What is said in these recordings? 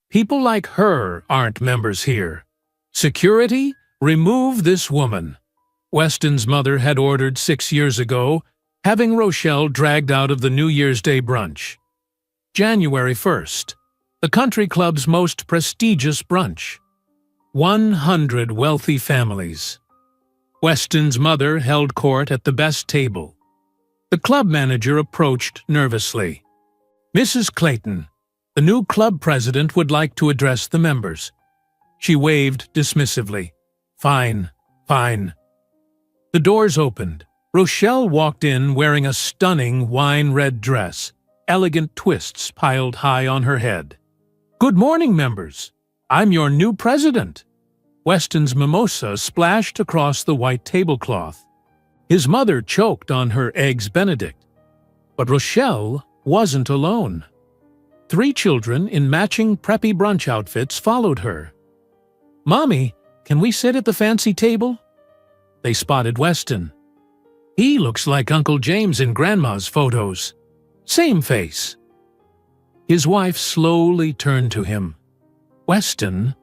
People like her aren't members here. Security, remove this woman. Weston's mother had ordered 6 years ago, having Rochelle dragged out of the New Year's Day brunch. January 1st, the country club's most prestigious brunch. 100 wealthy families. Weston's mother held court at the best table. The club manager approached nervously. Mrs. Clayton, the new club president, would like to address the members. She waved dismissively. Fine, fine. The doors opened. Rochelle walked in wearing a stunning wine-red dress, elegant twists piled high on her head. Good morning, members. I'm your new president. Weston's mimosa splashed across the white tablecloth. His mother choked on her eggs Benedict. But Rochelle wasn't alone. 3 children in matching preppy brunch outfits followed her. Mommy, can we sit at the fancy table? They spotted Weston. He looks like Uncle James in Grandma's photos. Same face. His wife slowly turned to him. Weston,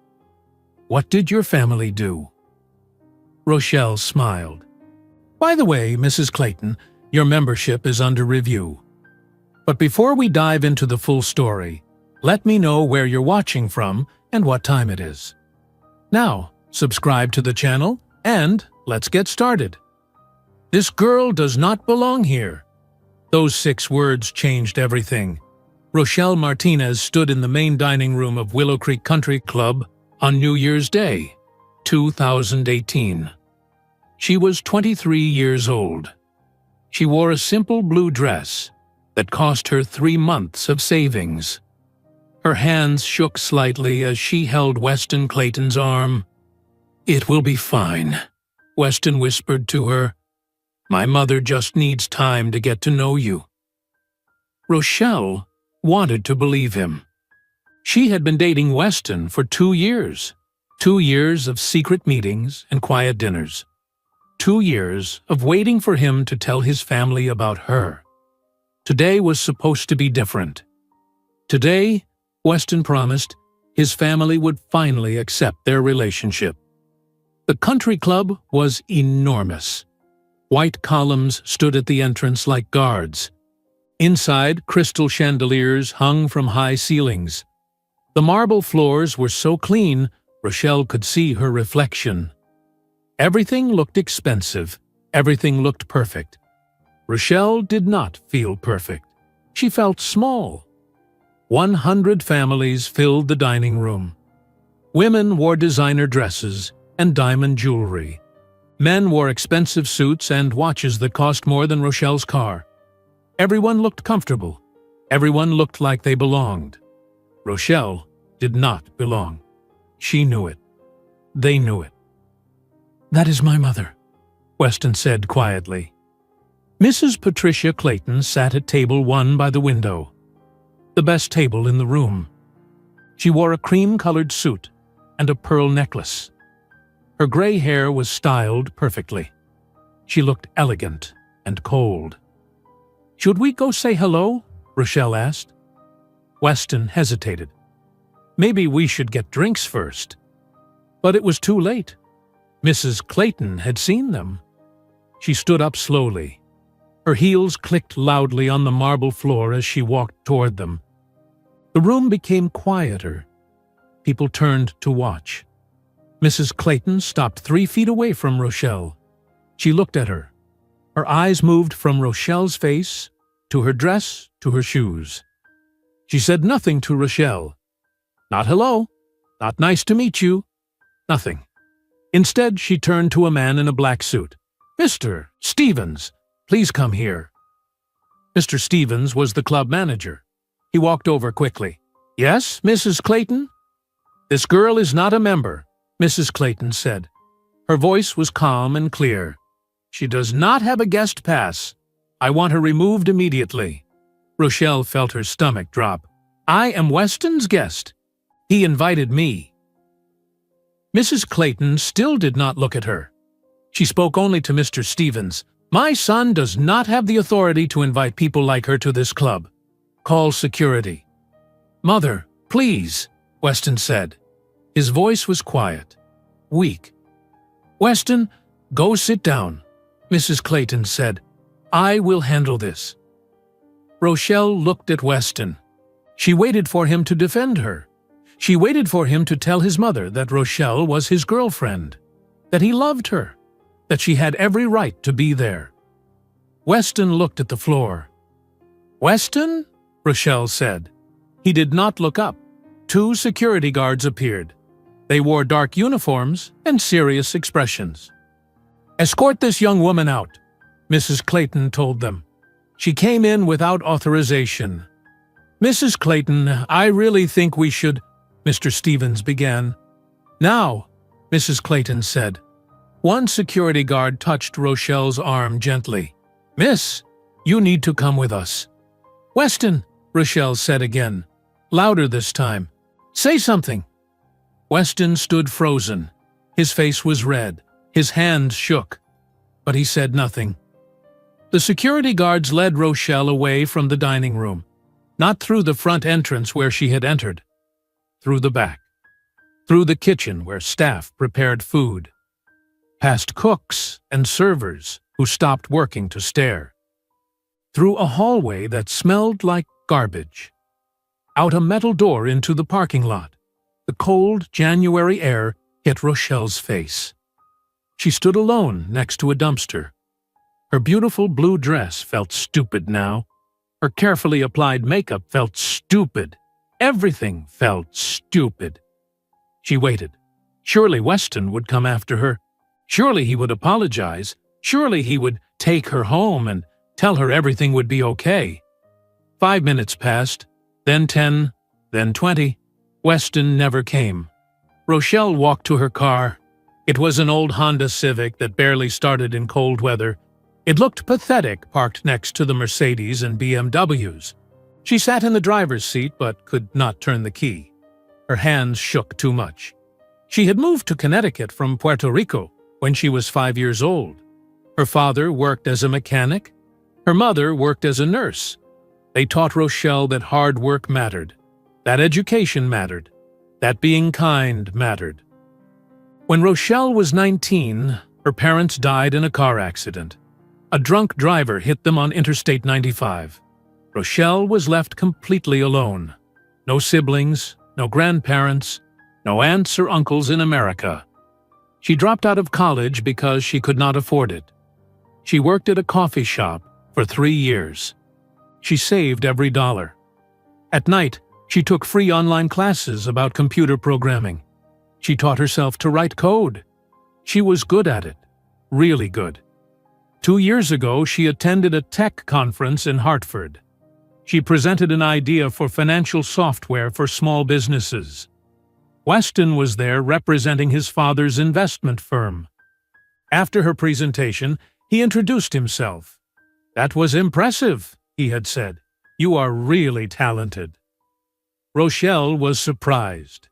what did your family do? Rochelle smiled. By the way, Mrs. Clayton, your membership is under review. But before we dive into the full story, let me know where you're watching from and what time it is. Now, subscribe to the channel and let's get started. This girl does not belong here. Those 6 words changed everything. Rochelle Martinez stood in the main dining room of Willow Creek Country Club on New Year's Day, 2018. She was 23 years old. She wore a simple blue dress that cost her 3 months of savings. Her hands shook slightly as she held Weston Clayton's arm. It will be fine, Weston whispered to her. My mother just needs time to get to know you. Rochelle wanted to believe him. She had been dating Weston for 2 years. 2 years of secret meetings and quiet dinners. 2 years of waiting for him to tell his family about her. Today was supposed to be different. Today, Weston promised, his family would finally accept their relationship. The country club was enormous. White columns stood at the entrance like guards. Inside, crystal chandeliers hung from high ceilings. The marble floors were so clean, Rochelle could see her reflection. Everything looked expensive. Everything looked perfect. Rochelle did not feel perfect. She felt small. 100 families filled the dining room. Women wore designer dresses and diamond jewelry. Men wore expensive suits and watches that cost more than Rochelle's car. Everyone looked comfortable. Everyone looked like they belonged. Rochelle did not belong. She knew it. They knew it. That is my mother, Weston said quietly. Mrs. Patricia Clayton sat at table 1 by the window, the best table in the room. She wore a cream-colored suit and a pearl necklace. Her gray hair was styled perfectly. She looked elegant and cold. Should we go say hello? Rochelle asked. Weston hesitated. Maybe we should get drinks first. But it was too late. Mrs. Clayton had seen them. She stood up slowly. Her heels clicked loudly on the marble floor as she walked toward them. The room became quieter. People turned to watch. Mrs. Clayton stopped 3 feet away from Rochelle. She looked at her. Her eyes moved from Rochelle's face to her dress to her shoes. She said nothing to Rochelle. Not hello, not nice to meet you, nothing. Instead, she turned to a man in a black suit. Mr. Stevens, please come here. Mr. Stevens was the club manager. He walked over quickly. Yes, Mrs. Clayton? This girl is not a member, Mrs. Clayton said. Her voice was calm and clear. She does not have a guest pass. I want her removed immediately. Rochelle felt her stomach drop. I am Weston's guest. He invited me. Mrs. Clayton still did not look at her. She spoke only to Mr. Stevens. My son does not have the authority to invite people like her to this club. Call security. Mother, please. Weston said. His voice was quiet, weak. "Weston, go sit down," Mrs. Clayton said. "I will handle this." Rochelle looked at Weston. She waited for him to defend her. She waited for him to tell his mother that Rochelle was his girlfriend, that he loved her, that she had every right to be there. Weston looked at the floor. "Weston?" Rochelle said. He did not look up. 2 security guards appeared. They wore dark uniforms and serious expressions. "Escort this young woman out," Mrs. Clayton told them. She came in without authorization. "Mrs. Clayton, I really think we should—" Mr. Stevens began. "Now," Mrs. Clayton said. One security guard touched Rochelle's arm gently. "Miss, you need to come with us." "Weston," Rochelle said again, louder this time. "Say something." Weston stood frozen. His face was red. His hands shook. But he said nothing. The security guards led Rochelle away from the dining room, not through the front entrance where she had entered, through the back, through the kitchen where staff prepared food, past cooks and servers who stopped working to stare, through a hallway that smelled like garbage, out a metal door into the parking lot. The cold January air hit Rochelle's face. She stood alone next to a dumpster. Her beautiful blue dress felt stupid now. Her carefully applied makeup felt stupid. Everything felt stupid. She waited. Surely Weston would come after her. Surely he would apologize. Surely he would take her home and tell her everything would be okay. 5 minutes passed, then 10, then 20. Weston never came. Rochelle walked to her car. It was an old Honda Civic that barely started in cold weather. It looked pathetic parked next to the Mercedes and BMWs. She sat in the driver's seat but could not turn the key. Her hands shook too much. She had moved to Connecticut from Puerto Rico when she was 5 years old. Her father worked as a mechanic. Her mother worked as a nurse. They taught Rochelle that hard work mattered, that education mattered, that being kind mattered. When Rochelle was 19, her parents died in a car accident. A drunk driver hit them on Interstate 95. Rochelle was left completely alone. No siblings, no grandparents, no aunts or uncles in America. She dropped out of college because she could not afford it. She worked at a coffee shop for 3 years. She saved every dollar. At night, she took free online classes about computer programming. She taught herself to write code. She was good at it, really good. 2 years ago, she attended a tech conference in Hartford. She presented an idea for financial software for small businesses. Weston was there representing his father's investment firm. After her presentation, he introduced himself. "That was impressive," he had said. "You are really talented." Rochelle was surprised.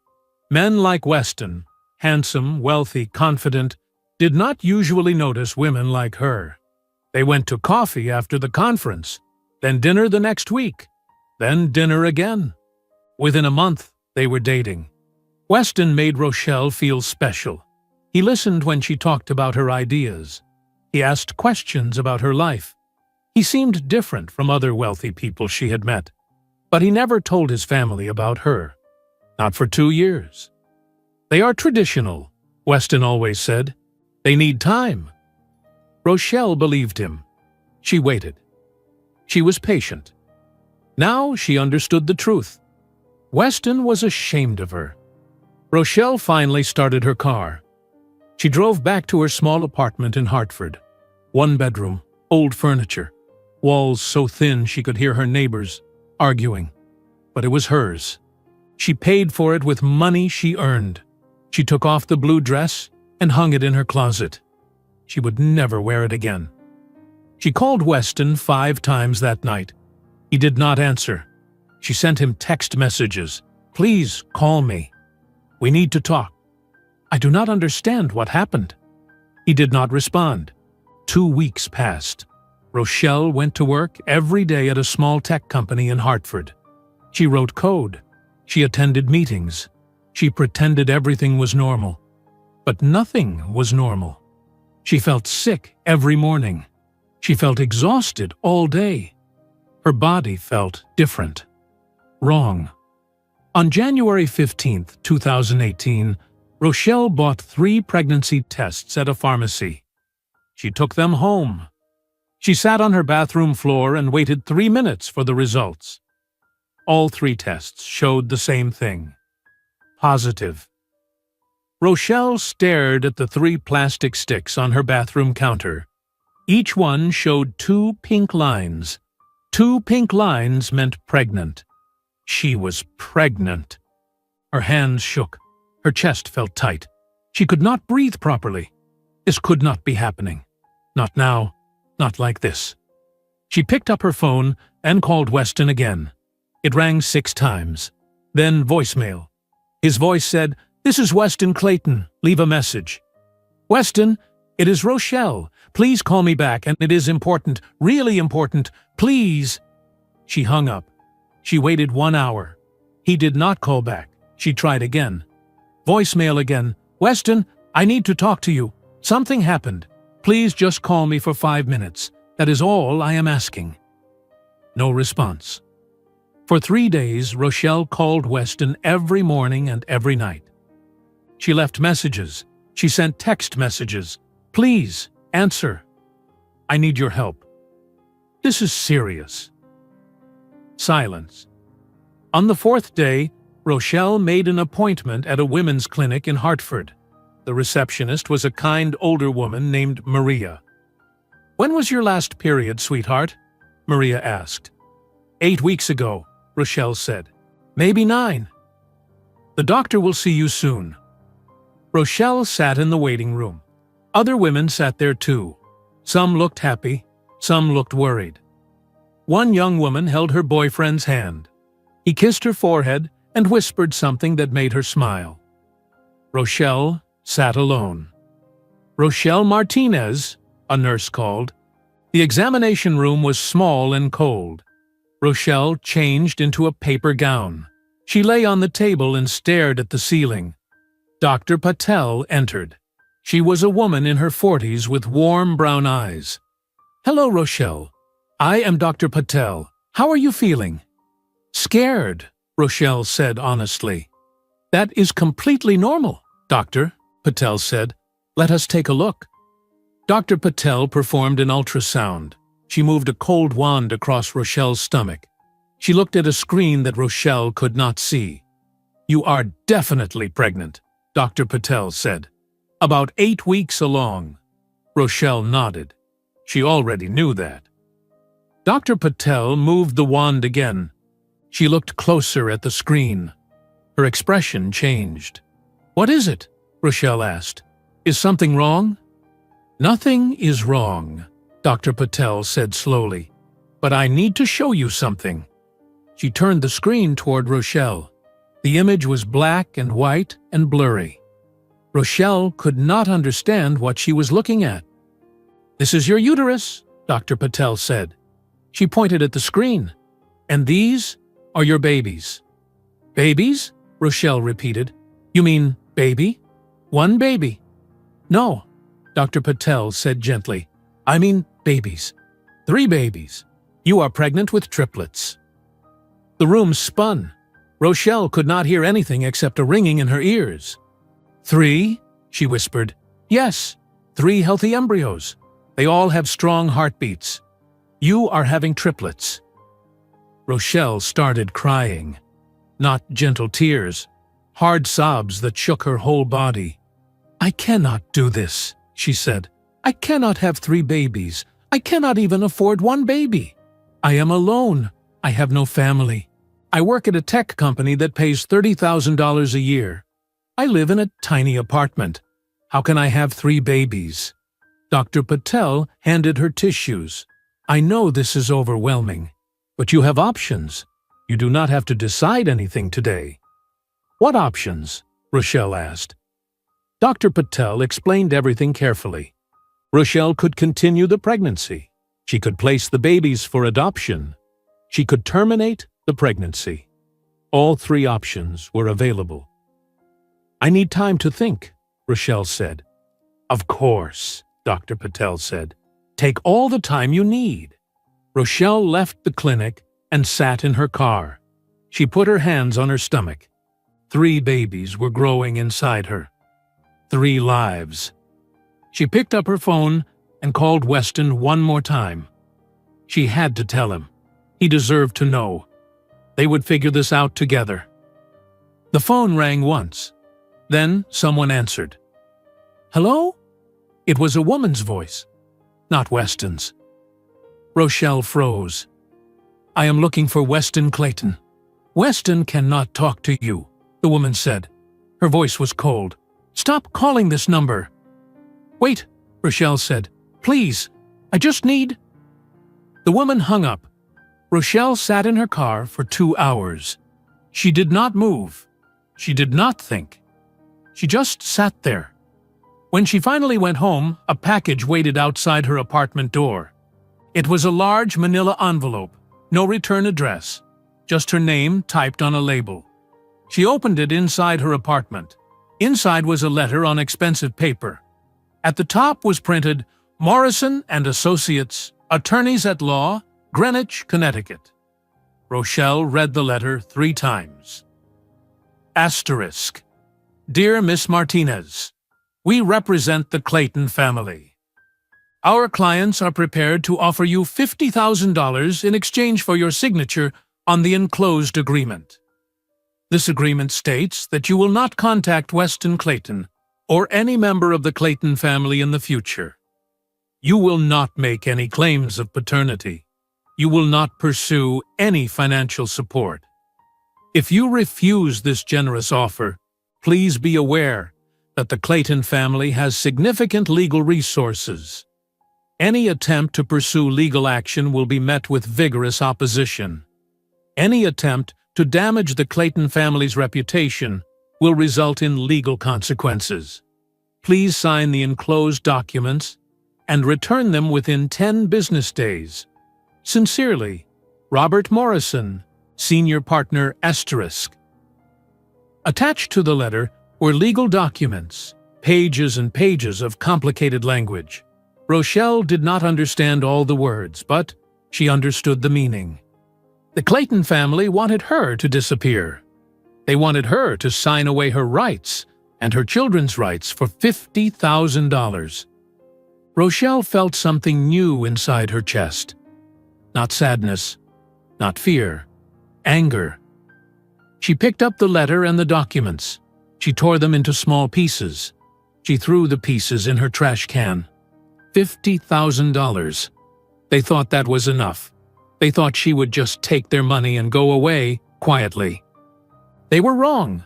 Men like Weston, handsome, wealthy, confident, did not usually notice women like her. They went to coffee after the conference, then dinner the next week, then dinner again. Within a month, they were dating. Weston made Rochelle feel special. He listened when she talked about her ideas. He asked questions about her life. He seemed different from other wealthy people she had met, but he never told his family about her. Not for 2 years. "They are traditional," Weston always said. "They need time." Rochelle believed him. She waited. She was patient. Now she understood the truth. Weston was ashamed of her. Rochelle finally started her car. She drove back to her small apartment in Hartford. 1 bedroom, old furniture, walls so thin she could hear her neighbors arguing. But it was hers. She paid for it with money she earned. She took off the blue dress and hung it in her closet. She would never wear it again. She called Weston 5 times that night. He did not answer. She sent him text messages. "Please call me. We need to talk. I do not understand what happened." He did not respond. 2 weeks passed. Rochelle went to work every day at a small tech company in Hartford. She wrote code. She attended meetings. She pretended everything was normal, but nothing was normal. She felt sick every morning. She felt exhausted all day. Her body felt different. Wrong. On January 15, 2018, Rochelle bought 3 pregnancy tests at a pharmacy. She took them home. She sat on her bathroom floor and waited 3 minutes for the results. All 3 tests showed the same thing. Positive. Rochelle stared at the 3 plastic sticks on her bathroom counter. Each one showed 2 pink lines. 2 pink lines meant pregnant. She was pregnant. Her hands shook. Her chest felt tight. She could not breathe properly. This could not be happening. Not now. Not like this. She picked up her phone and called Weston again. It rang 6 times. Then voicemail. His voice said, "This is Weston Clayton. Leave a message." "Weston, it is Rochelle. Please call me back, and it is important, really important. Please." She hung up. She waited 1 hour. He did not call back. She tried again. Voicemail again. "Weston, I need to talk to you. Something happened. Please just call me for 5 minutes. That is all I am asking." No response. For 3 days, Rochelle called Weston every morning and every night. She left messages. She sent text messages. "Please, answer. I need your help. This is serious." Silence. On the 4th day, Rochelle made an appointment at a women's clinic in Hartford. The receptionist was a kind older woman named Maria. "When was your last period, sweetheart?" Maria asked. 8 weeks ago, Rochelle said. "Maybe 9. The doctor will see you soon." Rochelle sat in the waiting room. Other women sat there too. Some looked happy, some looked worried. One young woman held her boyfriend's hand. He kissed her forehead and whispered something that made her smile. Rochelle sat alone. "Rochelle Martinez," a nurse called. The examination room was small and cold. Rochelle changed into a paper gown. She lay on the table and stared at the ceiling. Dr. Patel entered. She was a woman in her 40s with warm brown eyes. "Hello, Rochelle. I am Dr. Patel. How are you feeling?" "Scared," Rochelle said honestly. "That is completely normal, Doctor," Patel said. "Let us take a look." Dr. Patel performed an ultrasound. She moved a cold wand across Rochelle's stomach. She looked at a screen that Rochelle could not see. "You are definitely pregnant," Dr. Patel said. "About 8 weeks along." Rochelle nodded. She already knew that. Dr. Patel moved the wand again. She looked closer at the screen. Her expression changed. "What is it?" Rochelle asked. "Is something wrong?" "Nothing is wrong," Dr. Patel said slowly. "But I need to show you something." She turned the screen toward Rochelle. The image was black and white and blurry. Rochelle could not understand what she was looking at. "This is your uterus," Dr. Patel said. She pointed at the screen. "And these are your babies." "Babies?" Rochelle repeated. "You mean baby? One baby?" "No," Dr. Patel said gently. "I mean babies. 3 babies. You are pregnant with triplets." The room spun. Rochelle could not hear anything except a ringing in her ears. 3? She whispered. "Yes, 3 healthy embryos. They all have strong heartbeats. You are having triplets." Rochelle started crying. Not gentle tears, hard sobs that shook her whole body. "I cannot do this," she said. "I cannot have 3 babies. I cannot even afford 1 baby. I am alone. I have no family. I work at a tech company that pays $30,000 a year. I live in a tiny apartment. How can I have 3 babies?" Dr. Patel handed her tissues. "I know this is overwhelming, but you have options. You do not have to decide anything today." "What options?" Rochelle asked. Dr. Patel explained everything carefully. Rochelle could continue the pregnancy. She could place the babies for adoption. She could terminate the pregnancy. All 3 options were available. I need time to think, Rochelle said. Of course, Dr. Patel said. Take all the time you need. Rochelle left the clinic and sat in her car. She put her hands on her stomach. 3 babies were growing inside her. 3 lives. She picked up her phone and called Weston one more time. She had to tell him. He deserved to know. They would figure this out together. The phone rang once. Then someone answered. Hello? It was a woman's voice, not Weston's. Rochelle froze. I am looking for Weston Clayton. Weston cannot talk to you, the woman said. Her voice was cold. Stop calling this number. Wait, Rochelle said. Please, I just need... The woman hung up. Rochelle sat in her car for 2 hours. She did not move. She did not think. She just sat there. When she finally went home, a package waited outside her apartment door. It was a large manila envelope, no return address, just her name typed on a label. She opened it inside her apartment. Inside was a letter on expensive paper. At the top was printed, Morrison and Associates, Attorneys at Law, Greenwich, Connecticut. Rochelle read the letter 3 times. Asterisk. Dear Miss Martinez, we represent the Clayton family. Our clients are prepared to offer you $50,000 in exchange for your signature on the enclosed agreement. This agreement states that you will not contact Weston Clayton or any member of the Clayton family in the future. You will not make any claims of paternity. You will not pursue any financial support. If you refuse this generous offer, please be aware that the Clayton family has significant legal resources. Any attempt to pursue legal action will be met with vigorous opposition. Any attempt to damage the Clayton family's reputation will result in legal consequences. Please sign the enclosed documents and return them within 10 business days. Sincerely, Robert Morrison, Senior Partner **. Attached to the letter were legal documents, pages and pages of complicated language. Rochelle did not understand all the words, but she understood the meaning. The Clayton family wanted her to disappear. They wanted her to sign away her rights and her children's rights for $50,000. Rochelle felt something new inside her chest. Not sadness, not fear, anger. She picked up the letter and the documents. She tore them into small pieces. She threw the pieces in her trash can. $50,000. They thought that was enough. They thought she would just take their money and go away quietly. They were wrong.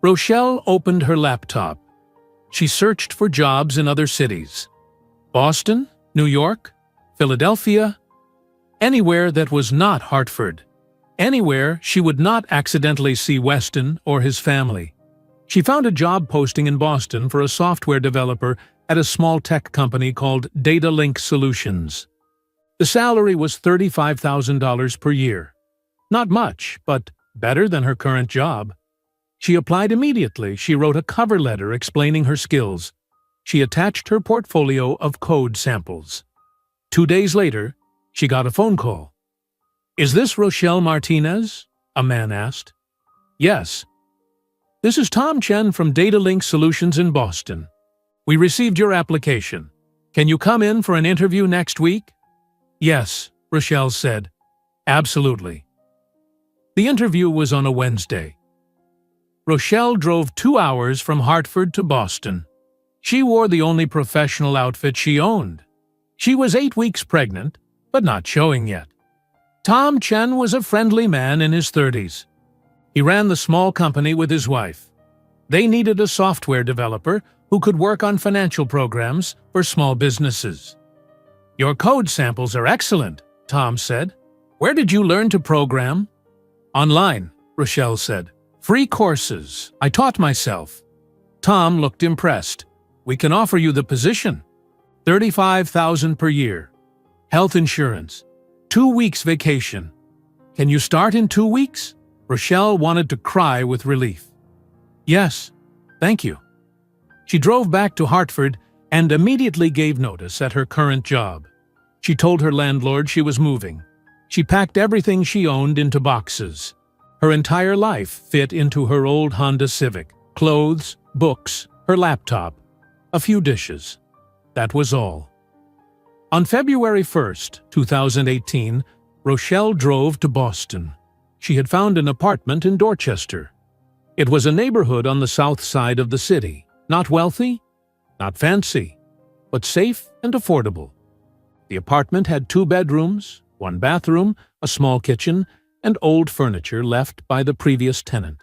Rochelle opened her laptop. She searched for jobs in other cities. Boston, New York, Philadelphia, anywhere that was not Hartford. Anywhere she would not accidentally see Weston or his family. She found a job posting in Boston for a software developer at a small tech company called Data Link Solutions. The salary was $35,000 per year. Not much, but better than her current job. She applied immediately. She wrote a cover letter explaining her skills. She attached her portfolio of code samples. 2 days later, she got a phone call. Is this Rochelle Martinez? A man asked. Yes. This is Tom Chen from Data Link Solutions in Boston. We received your application. Can you come in for an interview next week? Yes, Rochelle said. Absolutely. The interview was on a Wednesday. Rochelle drove 2 hours from Hartford to Boston. She wore the only professional outfit she owned. She was 8 weeks pregnant, but not showing yet. Tom Chen was a friendly man in his 30s. He ran the small company with his wife. They needed a software developer who could work on financial programs for small businesses. Your code samples are excellent, Tom said. Where did you learn to program? Online, Rochelle said. Free courses. I taught myself. Tom looked impressed. We can offer you the position. $35,000 per year. Health insurance. 2 weeks vacation. Can you start in 2 weeks? Rochelle wanted to cry with relief. Yes, Thank you." She drove back to Hartford and immediately gave notice at her current job. She told her landlord she was moving. She packed everything she owned into boxes. Her entire life fit into her old Honda Civic: clothes, books, her laptop, a few dishes. That was all. On February 1st, 2018, Rochelle drove to Boston. She had found an apartment in Dorchester. It was a neighborhood on the south side of the city, not wealthy, not fancy, but safe and affordable. The apartment had 2 bedrooms, 1 bathroom, a small kitchen, and old furniture left by the previous tenant.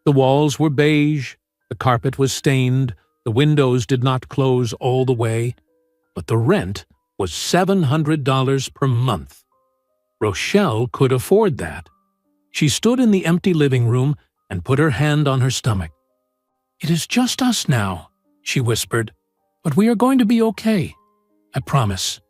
The walls were beige, the carpet was stained, the windows did not close all the way, but the rent was $700 per month. Rochelle could afford that. She stood in the empty living room and put her hand on her stomach. "It is just us now," she whispered, "but we are going to be okay. I promise."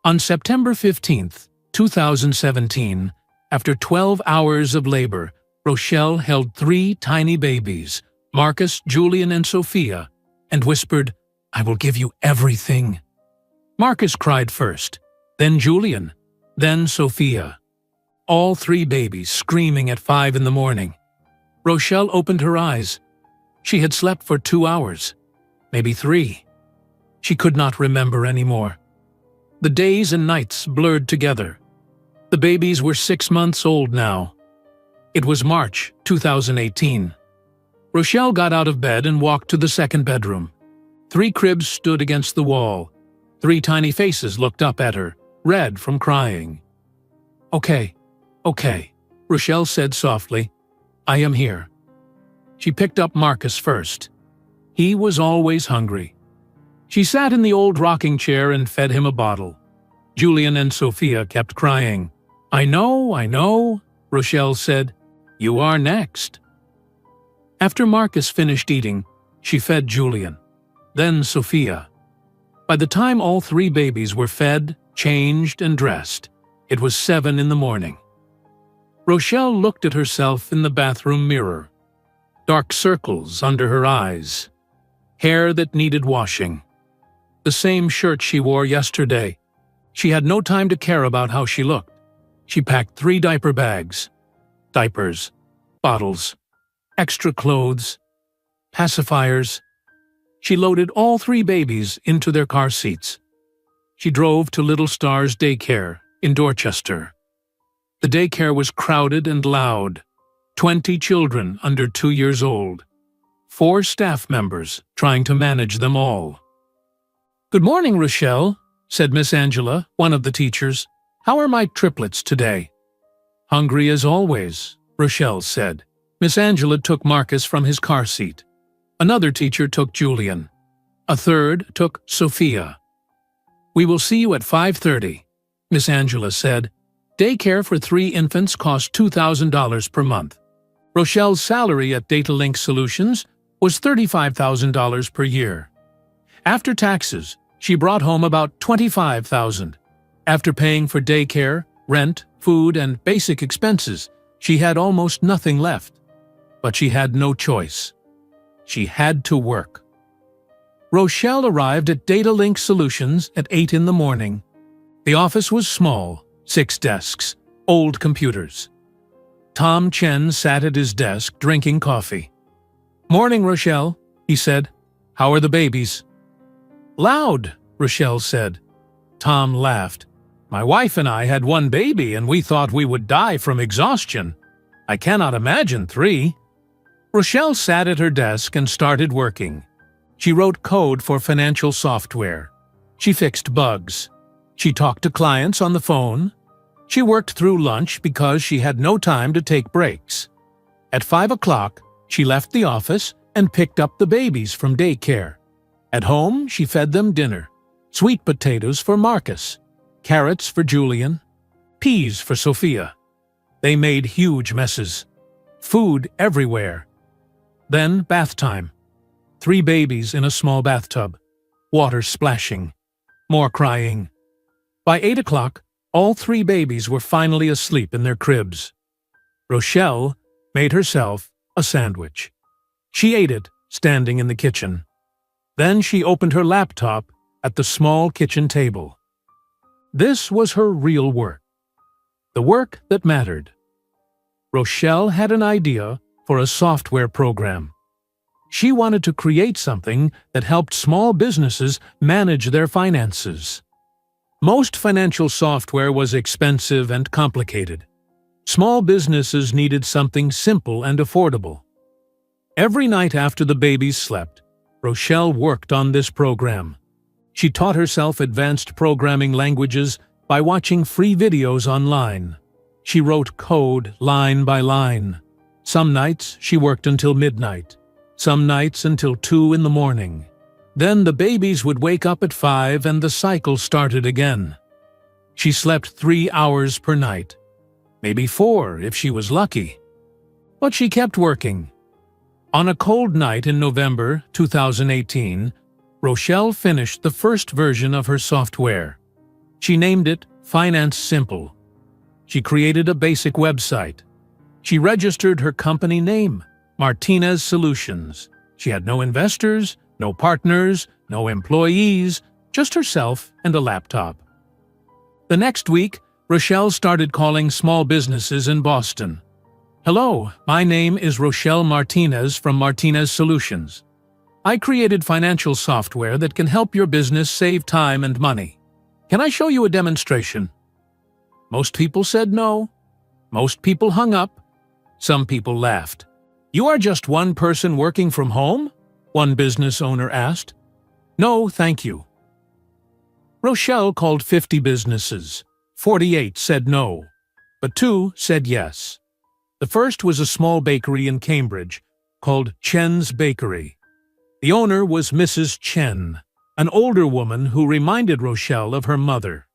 On September 15th, 2017, after 12 hours of labor, Rochelle held 3 tiny babies, Marcus, Julian, and Sophia, and whispered, "I will give you everything." Marcus cried first, then Julian, then Sophia. All 3 babies screaming at 5 in the morning. Rochelle opened her eyes. She had slept for 2 hours, maybe 3. She could not remember anymore. The days and nights blurred together. The babies were 6 months old now. It was March 2018. Rochelle got out of bed and walked to the second bedroom. 3 cribs stood against the wall. 3 tiny faces looked up at her, red from crying. Okay, Rochelle said softly. "I am here." She picked up Marcus first. He was always hungry. She sat in the old rocking chair and fed him a bottle. Julian and Sophia kept crying. I know, Rochelle said. "You are next." After Marcus finished eating, she fed Julian, then Sophia. By the time all 3 babies were fed, changed, and dressed, it was 7 in the morning. Rochelle looked at herself in the bathroom mirror. Dark circles under her eyes. Hair that needed washing. The same shirt she wore yesterday. She had no time to care about how she looked. She packed 3 diaper bags. Diapers, bottles, extra clothes, pacifiers. She loaded all 3 babies into their car seats. She drove to Little Stars Daycare in Dorchester. The daycare was crowded and loud. 20 children under 2 years old. 4 staff members trying to manage them all. "Good morning, Rochelle," said Miss Angela, one of the teachers. "How are my triplets today?" "Hungry as always," Rochelle said. Miss Angela took Marcus from his car seat. Another teacher took Julian. A third took Sophia. "We will see you at 5:30, Miss Angela said. Daycare for 3 infants cost $2,000 per month. Rochelle's salary at Data Link Solutions was $35,000 per year. After taxes, she brought home about $25,000. After paying for daycare, rent, food, and basic expenses, she had almost nothing left. But she had no choice. She had to work. Rochelle arrived at Data Link Solutions at 8 in the morning. The office was small, 6 desks, old computers. Tom Chen sat at his desk drinking coffee. "Morning, Rochelle," he said. "How are the babies?" "Loud," Rochelle said. Tom laughed. "My wife and I had 1 baby and we thought we would die from exhaustion. I cannot imagine 3. Rochelle sat at her desk and started working. She wrote code for financial software. She fixed bugs. She talked to clients on the phone. She worked through lunch because she had no time to take breaks. At 5 o'clock, she left the office and picked up the babies from daycare. At home, she fed them dinner. Sweet potatoes for Marcus, carrots for Julian, peas for Sophia. They made huge messes. Food everywhere. Then bath time. 3 babies in a small bathtub. Water splashing. More crying. By 8 o'clock, all 3 babies were finally asleep in their cribs. Rochelle made herself a sandwich. She ate it, standing in the kitchen. Then she opened her laptop at the small kitchen table. This was her real work. The work that mattered. Rochelle had an idea for a software program. She wanted to create something that helped small businesses manage their finances. Most financial software was expensive and complicated. Small businesses needed something simple and affordable. Every night after the babies slept, Rochelle worked on this program. She taught herself advanced programming languages by watching free videos online. She wrote code line by line. Some nights she worked until midnight, some nights until 2 in the morning. Then the babies would wake up at 5 and the cycle started again. She slept 3 hours per night, maybe 4 if she was lucky. But she kept working. On a cold night in November 2018, Rochelle finished the first version of her software. She named it Finance Simple. She created a basic website. She registered her company name, Martinez Solutions. She had no investors, no partners, no employees, just herself and a laptop. The next week, Rochelle started calling small businesses in Boston. "Hello, my name is Rochelle Martinez from Martinez Solutions. I created financial software that can help your business save time and money. Can I show you a demonstration?" Most people said no. Most people hung up. Some people laughed. "You are just one person working from home?" one business owner asked. "No, thank you." Rochelle called 50 businesses. 48 said no, but 2 said yes. The first was a small bakery in Cambridge called Chen's Bakery. The owner was Mrs. Chen, an older woman who reminded Rochelle of her mother.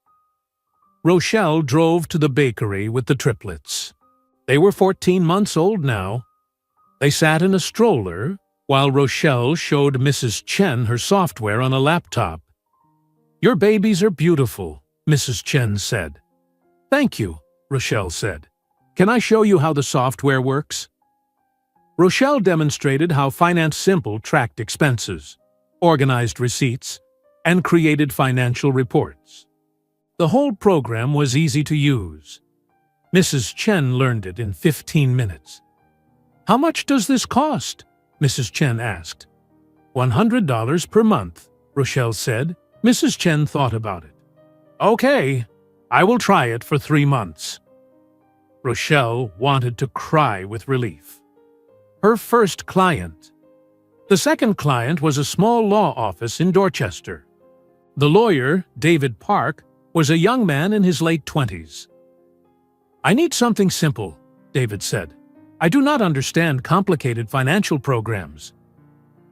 Rochelle drove to the bakery with the triplets. They were 14 months old now. They sat in a stroller while Rochelle showed Mrs. Chen her software on a laptop. "Your babies are beautiful," Mrs. Chen said. "Thank you," Rochelle said. "Can I show you how the software works?" Rochelle demonstrated how Finance Simple tracked expenses, organized receipts, and created financial reports. The whole program was easy to use. Mrs. Chen learned it in 15 minutes. "How much does this cost?" Mrs. Chen asked. $100 per month, Rochelle said. Mrs. Chen thought about it. "Okay, I will try it for 3 months." Rochelle wanted to cry with relief. Her first client. The second client was a small law office in Dorchester. The lawyer, David Park, was a young man in his late 20s. "I need something simple," David said. "I do not understand complicated financial programs."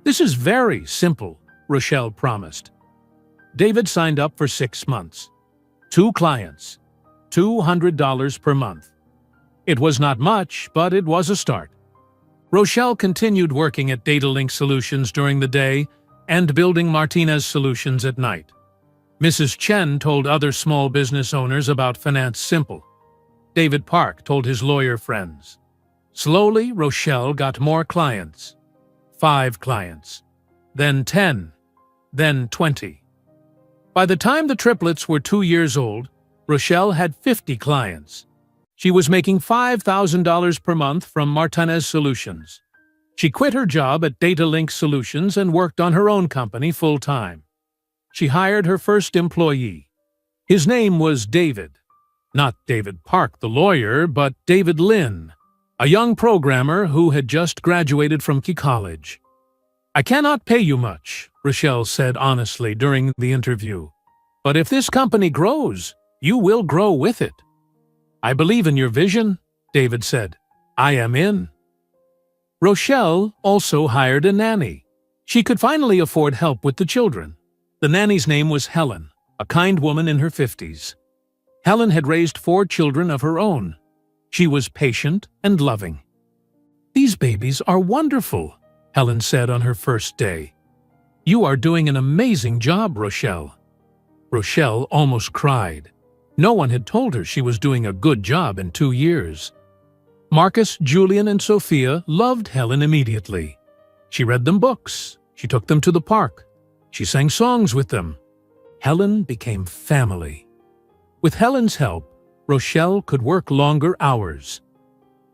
"This is very simple," Rochelle promised. David signed up for 6 months. 2 clients, $200 per month. It was not much, but it was a start. Rochelle continued working at DataLink Solutions during the day and building Martinez Solutions at night. Mrs. Chen told other small business owners about Finance Simple. David Park told his lawyer friends. Slowly, Rochelle got more clients. 5 clients, then 10, then 20. By the time the triplets were 2 years old, Rochelle had 50 clients. She was making $5,000 per month from Martinez Solutions. She quit her job at DataLink Solutions and worked on her own company full-time. She hired her first employee. His name was David. Not David Park, the lawyer, but David Lin, a young programmer who had just graduated from Key College. "I cannot pay you much," Rochelle said honestly during the interview. "But if this company grows, you will grow with it." "I believe in your vision," David said. "I am in." Rochelle also hired a nanny. She could finally afford help with the children. The nanny's name was Helen, a kind woman in her 50s. Helen had raised 4 children of her own. She was patient and loving. "These babies are wonderful," Helen said on her first day. "You are doing an amazing job, Rochelle." Rochelle almost cried. No one had told her she was doing a good job in 2 years. Marcus, Julian, and Sophia loved Helen immediately. She read them books. She took them to the park. She sang songs with them. Helen became family. With Helen's help, Rochelle could work longer hours.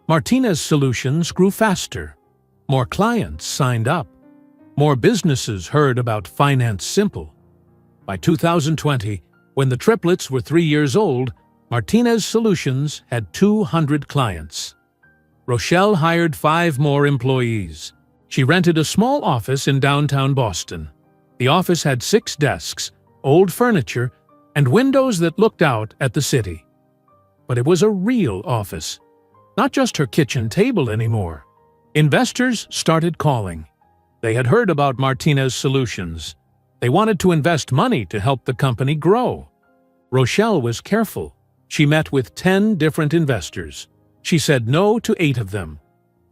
Martinez Solutions grew faster. More clients signed up. More businesses heard about Finance Simple. By 2020, when the triplets were 3 years old, Martinez Solutions had 200 clients. Rochelle hired 5 more employees. She rented a small office in downtown Boston. The office had 6 desks, old furniture, and windows that looked out at the city. But it was a real office, not just her kitchen table anymore. Investors started calling. They had heard about Martinez Solutions. They wanted to invest money to help the company grow. Rochelle was careful. She met with 10 different investors. She said no to 8 of them.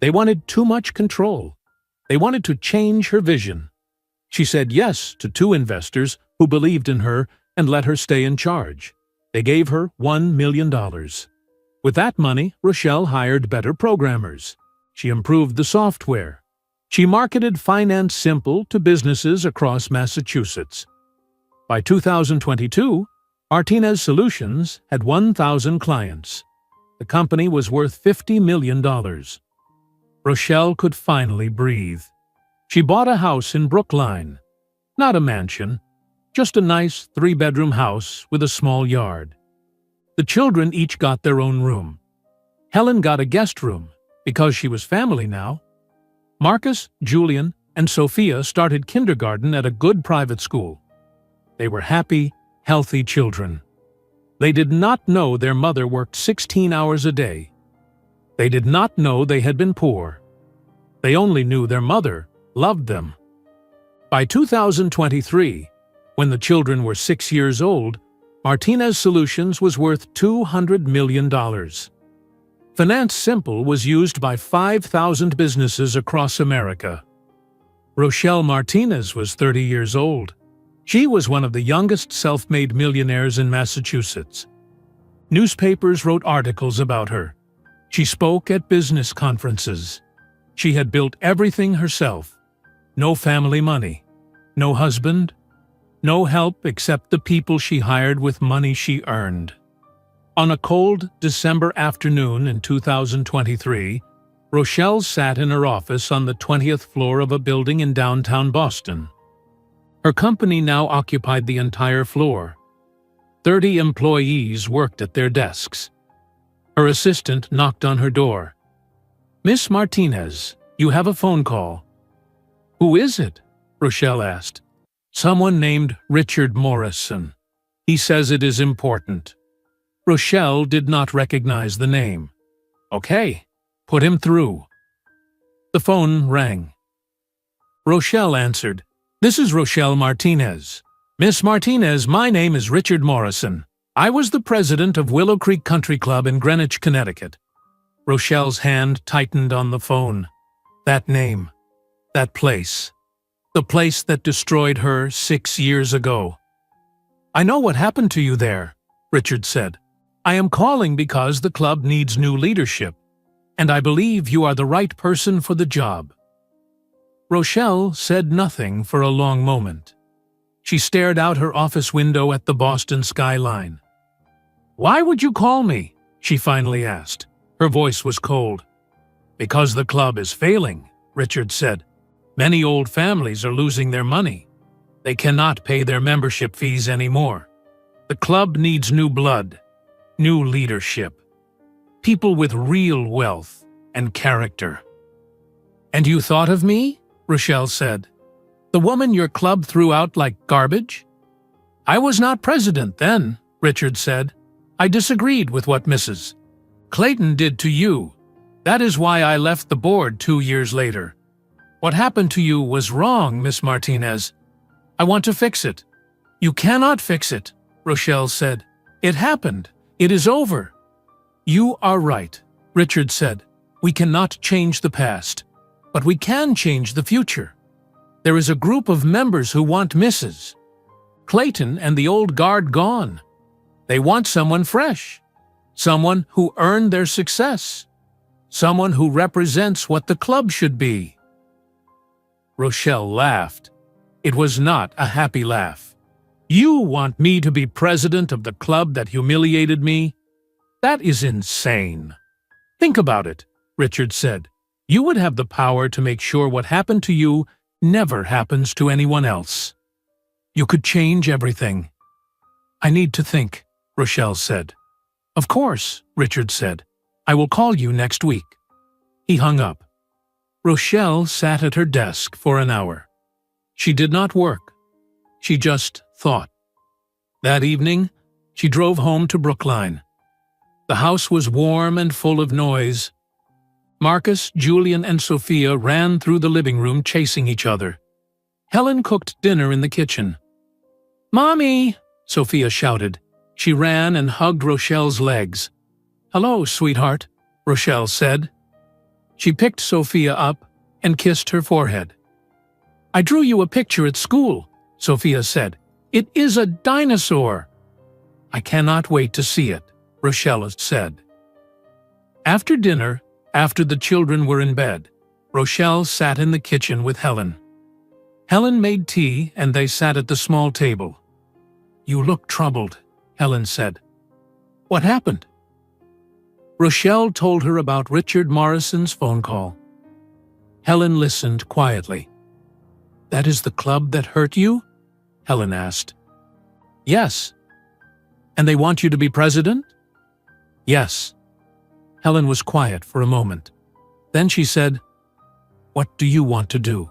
They wanted too much control. They wanted to change her vision. She said yes to 2 investors who believed in her and let her stay in charge. They gave her $1 million. With that money, Rochelle hired better programmers. She improved the software. She marketed Finance Simple to businesses across Massachusetts. By 2022, Martinez Solutions had 1,000 clients. The company was worth $50 million. Rochelle could finally breathe. She bought a house in Brookline. Not a mansion, just a nice 3-bedroom house with a small yard. The children each got their own room. Helen got a guest room because she was family now. Marcus, Julian, and Sophia started kindergarten at a good private school. They were happy, healthy children. They did not know their mother worked 16 hours a day. They did not know they had been poor. They only knew their mother loved them. By 2023, when the children were 6 years old, Martinez Solutions was worth $200 million. Finance Simple was used by 5,000 businesses across America. Rochelle Martinez was 30 years old. She was one of the youngest self-made millionaires in Massachusetts. Newspapers wrote articles about her. She spoke at business conferences. She had built everything herself. No family money. No husband. No help except the people she hired with money she earned. On a cold December afternoon in 2023, Rochelle sat in her office on the 20th floor of a building in downtown Boston. Her company now occupied the entire floor. 30 employees worked at their desks. Her assistant knocked on her door. "Miss Martinez, you have a phone call." "Who is it?" Rochelle asked. "Someone named Richard Morrison. He says it is important." Rochelle did not recognize the name. "Okay, put him through." The phone rang. Rochelle answered. "This is Rochelle Martinez. Miss Martinez, my name is Richard Morrison. I was the president of Willow Creek Country Club in Greenwich, Connecticut." Rochelle's hand tightened on the phone. That name. That place. The place that destroyed her 6 years ago. "I know what happened to you there," Richard said. "I am calling because the club needs new leadership, and I believe you are the right person for the job." Rochelle said nothing for a long moment. She stared out her office window at the Boston skyline. "Why would you call me?" she finally asked. Her voice was cold. "Because the club is failing," Richard said. "Many old families are losing their money. They cannot pay their membership fees anymore. The club needs new blood. New leadership. People with real wealth and character." "And you thought of me?" Rochelle said. "The woman your club threw out like garbage?" "I was not president then," Richard said. "I disagreed with what Mrs. Clayton did to you. That is why I left the board 2 years later. What happened to you was wrong, Miss Martinez. I want to fix it." "You cannot fix it," Rochelle said. "It happened. It is over." "You are right," Richard said. "We cannot change the past, but we can change the future. There is a group of members who want Mrs. Clayton and the old guard gone. They want someone fresh, someone who earned their success, someone who represents what the club should be." Rochelle laughed. It was not a happy laugh. "You want me to be president of the club that humiliated me? That is insane." "Think about it," Richard said. "You would have the power to make sure what happened to you never happens to anyone else. You could change everything." "I need to think," Rochelle said. "Of course," Richard said. "I will call you next week." He hung up. Rochelle sat at her desk for an hour. She did not work. She just thought. That evening, she drove home to Brookline. The house was warm and full of noise. Marcus, Julian, and Sophia ran through the living room chasing each other. Helen cooked dinner in the kitchen. "Mommy!" Sophia shouted. She ran and hugged Rochelle's legs. "Hello, sweetheart," Rochelle said. She picked Sophia up and kissed her forehead. "I drew you a picture at school," Sophia said. "It is a dinosaur." "I cannot wait to see it," Rochelle said. After dinner, after the children were in bed, Rochelle sat in the kitchen with Helen. Helen made tea and they sat at the small table. "You look troubled," Helen said. "What happened?" Rochelle told her about Richard Morrison's phone call. Helen listened quietly. "That is the club that hurt you?" Helen asked. "Yes." "And they want you to be president?" "Yes." Helen was quiet for a moment. Then she said, "What do you want to do?"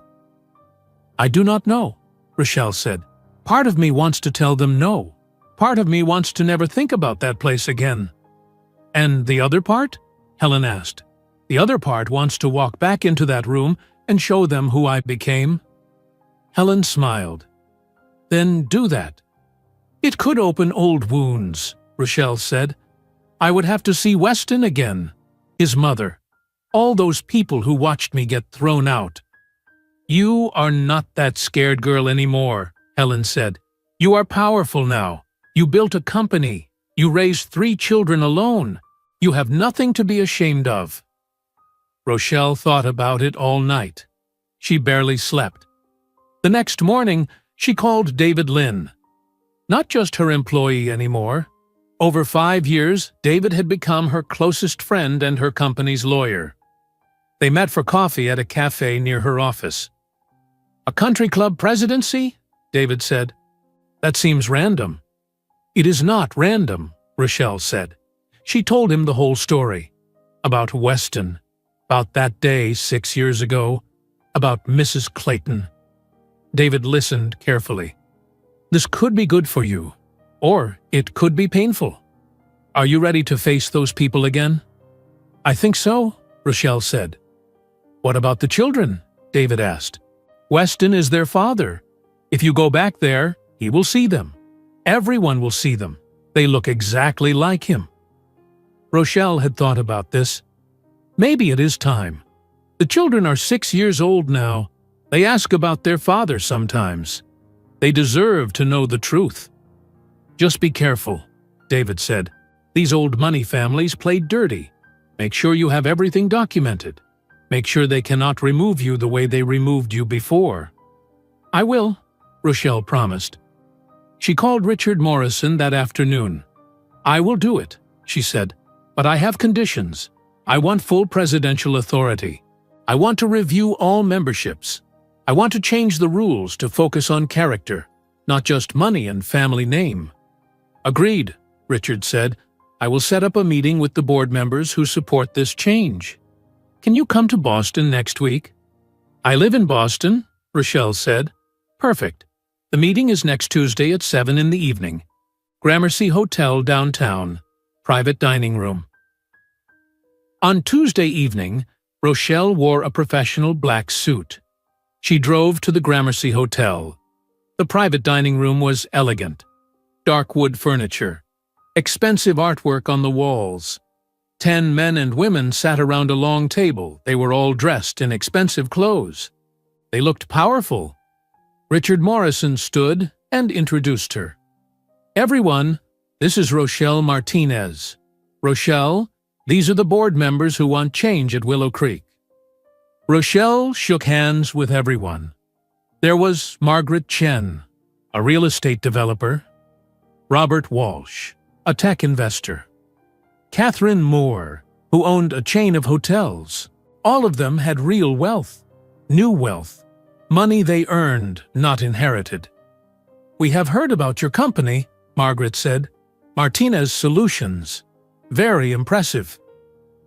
"I do not know," Rochelle said. "Part of me wants to tell them no. Part of me wants to never think about that place again." "And the other part?" Helen asked. "The other part wants to walk back into that room and show them who I became." Helen smiled. "Then do that." "It could open old wounds," Rochelle said. "I would have to see Weston again, his mother, all those people who watched me get thrown out." "You are not that scared girl anymore," Helen said. "You are powerful now. You built a company. You raised 3 children alone. You have nothing to be ashamed of." Rochelle thought about it all night. She barely slept. The next morning, she called David Lynn. Not just her employee anymore. Over 5 years, David had become her closest friend and her company's lawyer. They met for coffee at a cafe near her office. "A country club presidency?" David said. "That seems random." "It is not random," Rochelle said. She told him the whole story. About Weston, about that day 6 years ago, about Mrs. Clayton. David listened carefully. "This could be good for you, or it could be painful. Are you ready to face those people again?" "I think so," Rochelle said. "What about the children?" David asked. "Weston is their father. If you go back there, he will see them. Everyone will see them. They look exactly like him." Rochelle had thought about this. Maybe it is time. The children are 6 years old now. They ask about their father sometimes. They deserve to know the truth. "Just be careful," David said. "These old money families play dirty. Make sure you have everything documented. Make sure they cannot remove you the way they removed you before." "I will," Rochelle promised. She called Richard Morrison that afternoon. "I will do it," she said, "but I have conditions. I want full presidential authority. I want to review all memberships. I want to change the rules to focus on character, not just money and family name." "Agreed," Richard said. "I will set up a meeting with the board members who support this change. Can you come to Boston next week?" "I live in Boston," Rochelle said. "Perfect. The meeting is next Tuesday at 7 in the evening. Gramercy Hotel downtown. Private dining room." On Tuesday evening, Rochelle wore a professional black suit. She drove to the Gramercy Hotel. The private dining room was elegant. Dark wood furniture. Expensive artwork on the walls. 10 men and women sat around a long table. They were all dressed in expensive clothes. They looked powerful. Richard Morrison stood and introduced her. "Everyone, this is Rochelle Martinez. Rochelle, these are the board members who want change at Willow Creek." Rochelle shook hands with everyone. There was Margaret Chen, a real estate developer, Robert Walsh, a tech investor, Catherine Moore, who owned a chain of hotels. All of them had real wealth, new wealth, money they earned, not inherited. "We have heard about your company," Margaret said. "Martinez Solutions. Very impressive."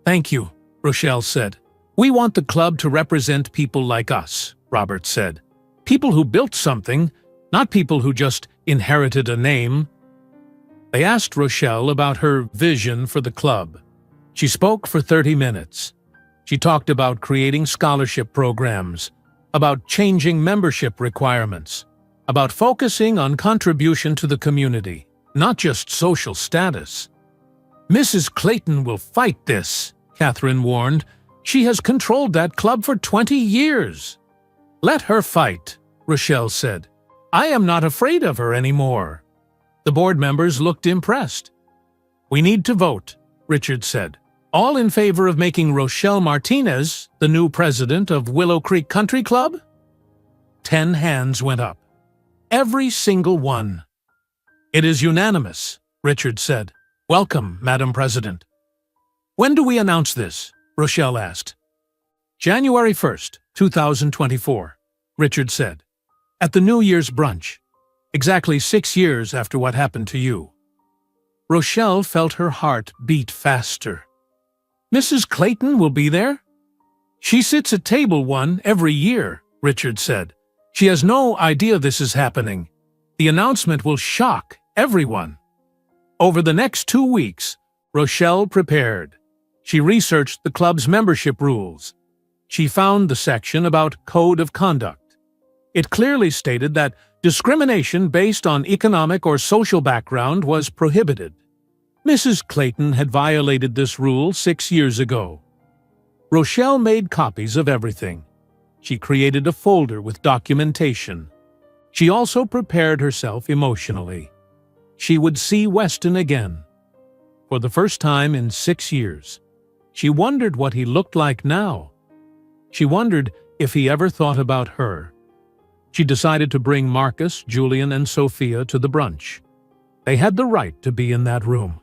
"Thank you," Rochelle said. "We want the club to represent people like us," Robert said. "People who built something, not people who just inherited a name." They asked Rochelle about her vision for the club. She spoke for 30 minutes. She talked about creating scholarship programs, about changing membership requirements, about focusing on contribution to the community, not just social status. "Mrs. Clayton will fight this," Catherine warned. "She has controlled that club for 20 years. "Let her fight," Rochelle said. "I am not afraid of her anymore." The board members looked impressed. "We need to vote," Richard said. "All in favor of making Rochelle Martinez the new president of Willow Creek Country Club?" 10 hands went up. Every single one. "It is unanimous," Richard said. "Welcome, Madam President." "When do we announce this?" Rochelle asked. "January 1st, 2024, Richard said. "At the New Year's brunch. Exactly 6 years after what happened to you." Rochelle felt her heart beat faster. "Mrs. Clayton will be there?" "She sits at table 1 every year," Richard said. "She has no idea this is happening. The announcement will shock everyone." Over the next 2 weeks, Rochelle prepared. She researched the club's membership rules. She found the section about code of conduct. It clearly stated that discrimination based on economic or social background was prohibited. Mrs. Clayton had violated this rule 6 years ago. Rochelle made copies of everything. She created a folder with documentation. She also prepared herself emotionally. She would see Weston again. For the first time in 6 years. She wondered what he looked like now. She wondered if he ever thought about her. She decided to bring Marcus, Julian, and Sophia to the brunch. They had the right to be in that room.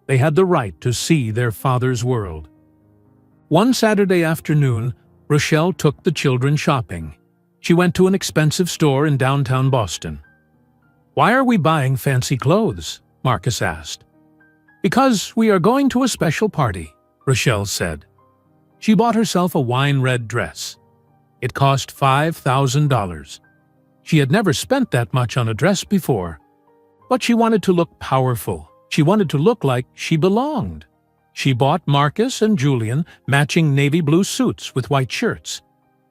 They had the right to see their father's world. One Saturday afternoon, Rochelle took the children shopping. She went to an expensive store in downtown Boston. "Why are we buying fancy clothes?" Marcus asked. "Because we are going to a special party," Rochelle said. She bought herself a wine-red dress. It cost $5,000. She had never spent that much on a dress before. But she wanted to look powerful. She wanted to look like she belonged. She bought Marcus and Julian matching navy blue suits with white shirts.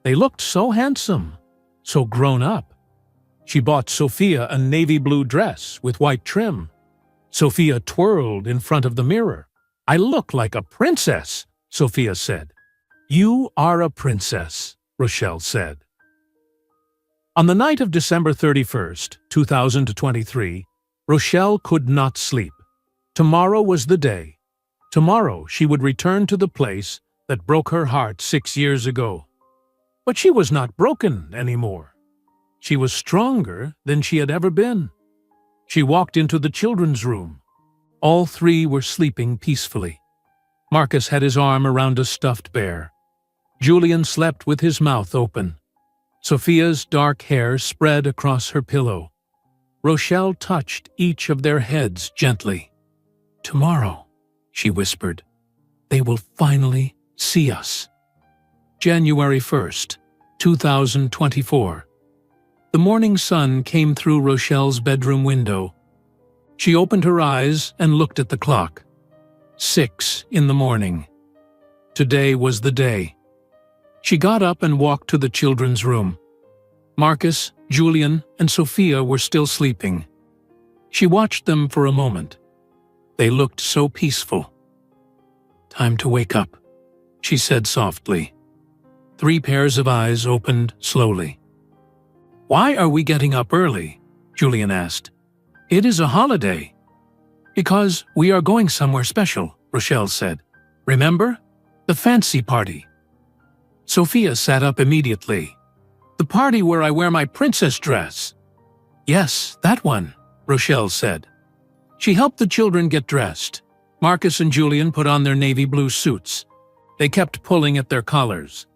They looked so handsome, so grown up. She bought Sophia a navy blue dress with white trim. Sophia twirled in front of the mirror. "I look like a princess," Sophia said. "You are a princess," Rochelle said. On the night of December 31st, 2023, Rochelle could not sleep. Tomorrow was the day. Tomorrow she would return to the place that broke her heart 6 years ago. But she was not broken anymore. She was stronger than she had ever been. She walked into the children's room. All 3 were sleeping peacefully. Marcus had his arm around a stuffed bear. Julian slept with his mouth open. Sophia's dark hair spread across her pillow. Rochelle touched each of their heads gently. "Tomorrow," she whispered, "they will finally see us." January 1st, 2024. The morning sun came through Rochelle's bedroom window. She opened her eyes and looked at the clock. 6 in the morning. Today was the day. She got up and walked to the children's room. Marcus, Julian, and Sophia were still sleeping. She watched them for a moment. They looked so peaceful. "Time to wake up," she said softly. 3 pairs of eyes opened slowly. "Why are we getting up early?" Julian asked. "It is a holiday." "Because we are going somewhere special," Rochelle said. "Remember? The fancy party." Sophia sat up immediately. "The party where I wear my princess dress." "Yes, that one," Rochelle said. She helped the children get dressed. Marcus and Julian put on their navy blue suits. They kept pulling at their collars.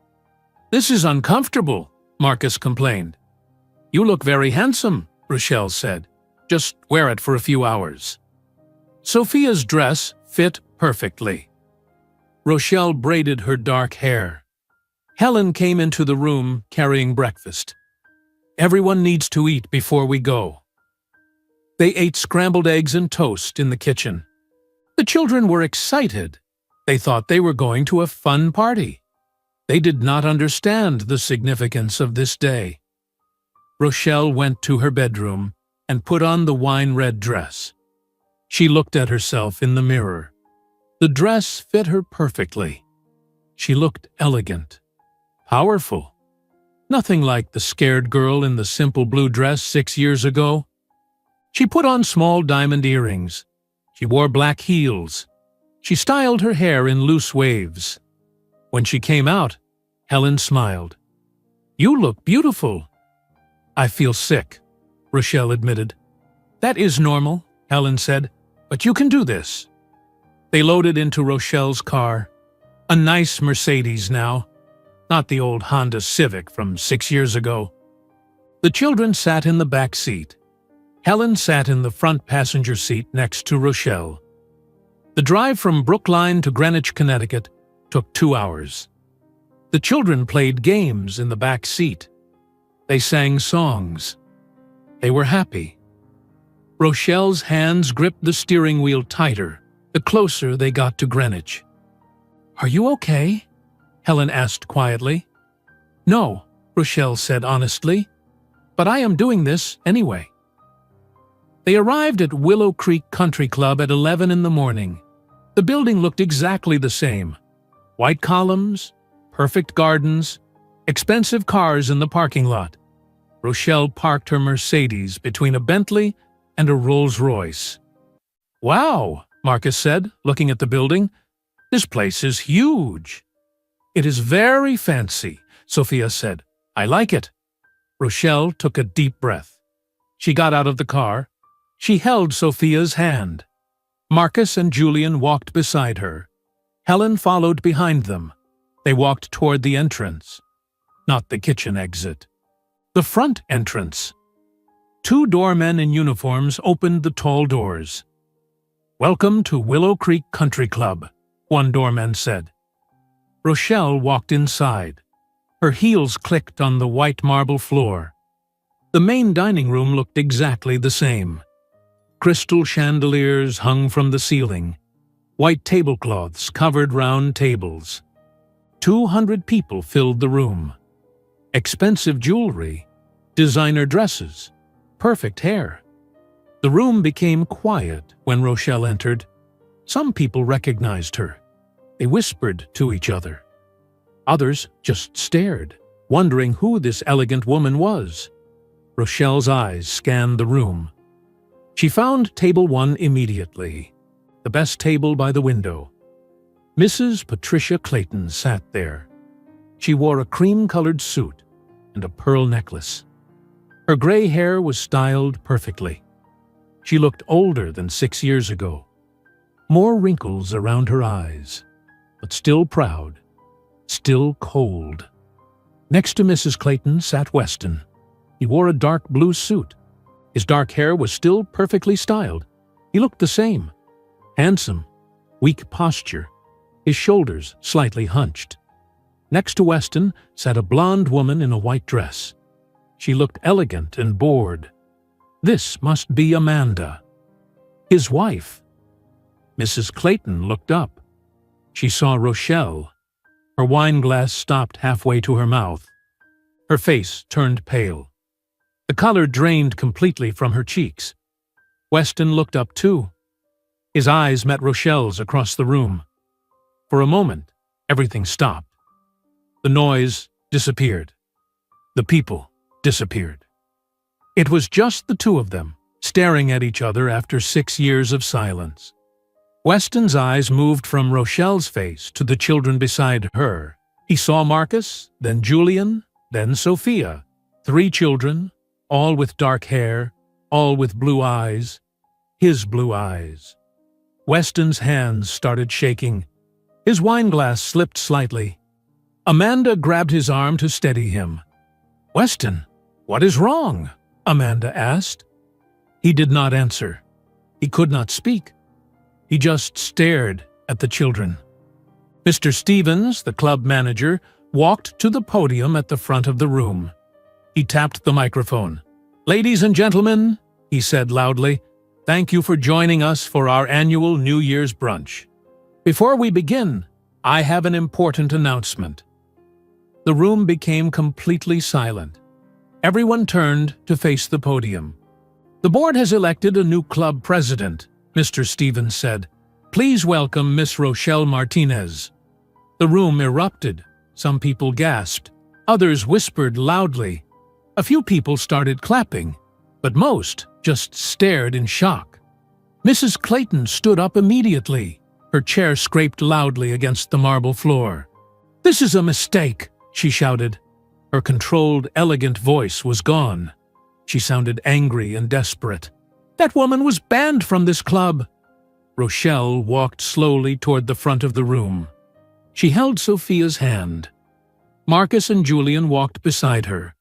"This is uncomfortable," Marcus complained. "You look very handsome," Rochelle said. "Just wear it for a few hours." Sophia's dress fit perfectly. Rochelle braided her dark hair. Helen came into the room carrying breakfast. "Everyone needs to eat before we go." They ate scrambled eggs and toast in the kitchen. The children were excited. They thought they were going to a fun party. They did not understand the significance of this day. Rochelle went to her bedroom and put on the wine-red dress. She looked at herself in the mirror. The dress fit her perfectly. She looked elegant, powerful. Nothing like the scared girl in the simple blue dress 6 years ago. She put on small diamond earrings. She wore black heels. She styled her hair in loose waves. When she came out, Helen smiled. "You look beautiful." "I feel sick," Rochelle admitted. "That is normal," Helen said, "but you can do this." They loaded into Rochelle's car. A nice Mercedes now, not the old Honda Civic from 6 years ago. The children sat in the back seat. Helen sat in the front passenger seat next to Rochelle. The drive from Brookline to Greenwich, Connecticut, took 2 hours. The children played games in the back seat. They sang songs. They were happy. Rochelle's hands gripped the steering wheel tighter the closer they got to Greenwich. "Are you okay?" Helen asked quietly. "No," Rochelle said honestly, "but I am doing this anyway." They arrived at Willow Creek Country Club at 11 in the morning. The building looked exactly the same. White columns, perfect gardens, expensive cars in the parking lot. Rochelle parked her Mercedes between a Bentley and a Rolls-Royce. "Wow," Marcus said, looking at the building. "This place is huge." "It is very fancy," Sophia said. "I like it." Rochelle took a deep breath. She got out of the car. She held Sophia's hand. Marcus and Julian walked beside her. Helen followed behind them. They walked toward the entrance. Not the kitchen exit. The front entrance. 2 doormen in uniforms opened the tall doors. "Welcome to Willow Creek Country Club," one doorman said. Rochelle walked inside. Her heels clicked on the white marble floor. The main dining room looked exactly the same. Crystal chandeliers hung from the ceiling. White tablecloths covered round tables. 200 people filled the room. Expensive jewelry, designer dresses, perfect hair. The room became quiet when Rochelle entered. Some people recognized her. They whispered to each other. Others just stared, wondering who this elegant woman was. Rochelle's eyes scanned the room. She found table 1 immediately, the best table by the window. Mrs. Patricia Clayton sat there. She wore a cream-colored suit and a pearl necklace. Her gray hair was styled perfectly. She looked older than 6 years ago. More wrinkles around her eyes, but still proud, still cold. Next to Mrs. Clayton sat Weston. He wore a dark blue suit. His dark hair was still perfectly styled. He looked the same. Handsome, weak posture, his shoulders slightly hunched. Next to Weston sat a blonde woman in a white dress. She looked elegant and bored. This must be Amanda, his wife. Mrs. Clayton looked up. She saw Rochelle. Her wine glass stopped halfway to her mouth. Her face turned pale. The color drained completely from her cheeks. Weston looked up too. His eyes met Rochelle's across the room. For a moment, everything stopped. The noise disappeared. The people disappeared. It was just the 2 of them, staring at each other after 6 years of silence. Weston's eyes moved from Rochelle's face to the children beside her. He saw Marcus, then Julian, then Sophia. 3 children, all with dark hair, all with blue eyes. His blue eyes. Weston's hands started shaking. His wineglass slipped slightly. Amanda grabbed his arm to steady him. "Weston, what is wrong?" Amanda asked. He did not answer. He could not speak. He just stared at the children. Mr. Stevens, the club manager, walked to the podium at the front of the room. He tapped the microphone. "Ladies and gentlemen," he said loudly, "thank you for joining us for our annual New Year's brunch. Before we begin, I have an important announcement." The room became completely silent. Everyone turned to face the podium. "The board has elected a new club president," Mr. Stevens said. "Please welcome Miss Rochelle Martinez." The room erupted. Some people gasped. Others whispered loudly. A few people started clapping, but most just stared in shock. Mrs. Clayton stood up immediately. Her chair scraped loudly against the marble floor. "This is a mistake," she shouted. Her controlled, elegant voice was gone. She sounded angry and desperate. "That woman was banned from this club." Rochelle walked slowly toward the front of the room. She held Sophia's hand. Marcus and Julian walked beside her.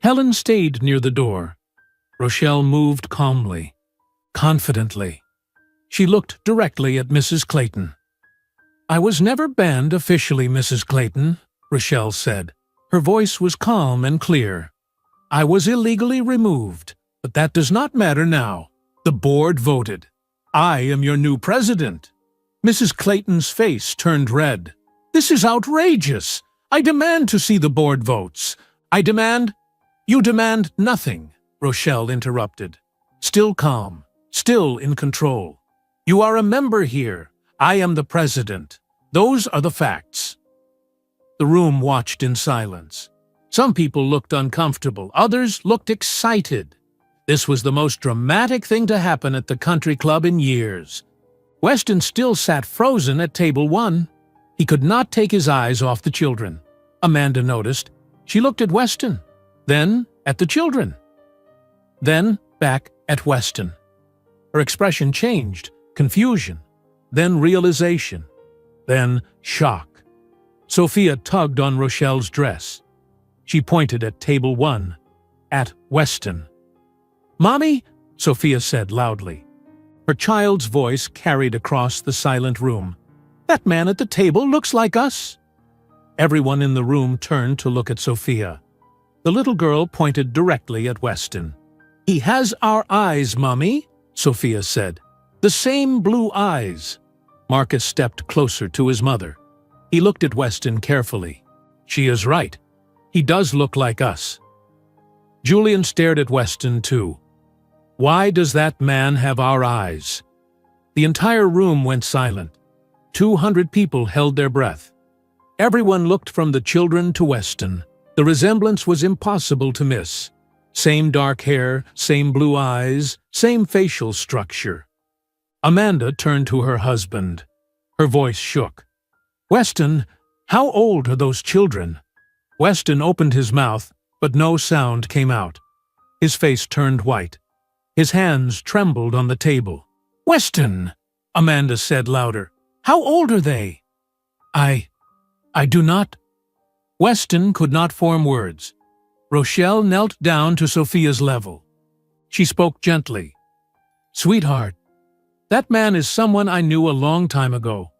Helen stayed near the door. Rochelle moved calmly, confidently. She looked directly at Mrs. Clayton. "I was never banned officially, Mrs. Clayton," Rochelle said. Her voice was calm and clear. "I was illegally removed, but that does not matter now. The board voted. I am your new president." Mrs. Clayton's face turned red. "This is outrageous. I demand to see the board votes. I demand—" "You demand nothing," Rochelle interrupted. Still calm, still in control. "You are a member here. I am the president. Those are the facts." The room watched in silence. Some people looked uncomfortable, others looked excited. This was the most dramatic thing to happen at the country club in years. Weston still sat frozen at table 1. He could not take his eyes off the children. Amanda noticed. She looked at Weston, then at the children, then back at Weston. Her expression changed, confusion, then realization, then shock. Sophia tugged on Rochelle's dress. She pointed at table 1, at Weston. "Mommy," Sophia said loudly. Her child's voice carried across the silent room. "That man at the table looks like us." Everyone in the room turned to look at Sophia. The little girl pointed directly at Weston. "He has our eyes, Mommy," Sophia said. "The same blue eyes." Marcus stepped closer to his mother. He looked at Weston carefully. "She is right. He does look like us." Julian stared at Weston too. "Why does that man have our eyes?" The entire room went silent. 200 people held their breath. Everyone looked from the children to Weston. The resemblance was impossible to miss. Same dark hair, same blue eyes, same facial structure. Amanda turned to her husband. Her voice shook. "Weston, how old are those children?" Weston opened his mouth, but no sound came out. His face turned white. His hands trembled on the table. "Weston," Amanda said louder. "How old are they?" I do not—" Weston could not form words. Rochelle knelt down to Sophia's level. She spoke gently. "Sweetheart, that man is someone I knew a long time ago.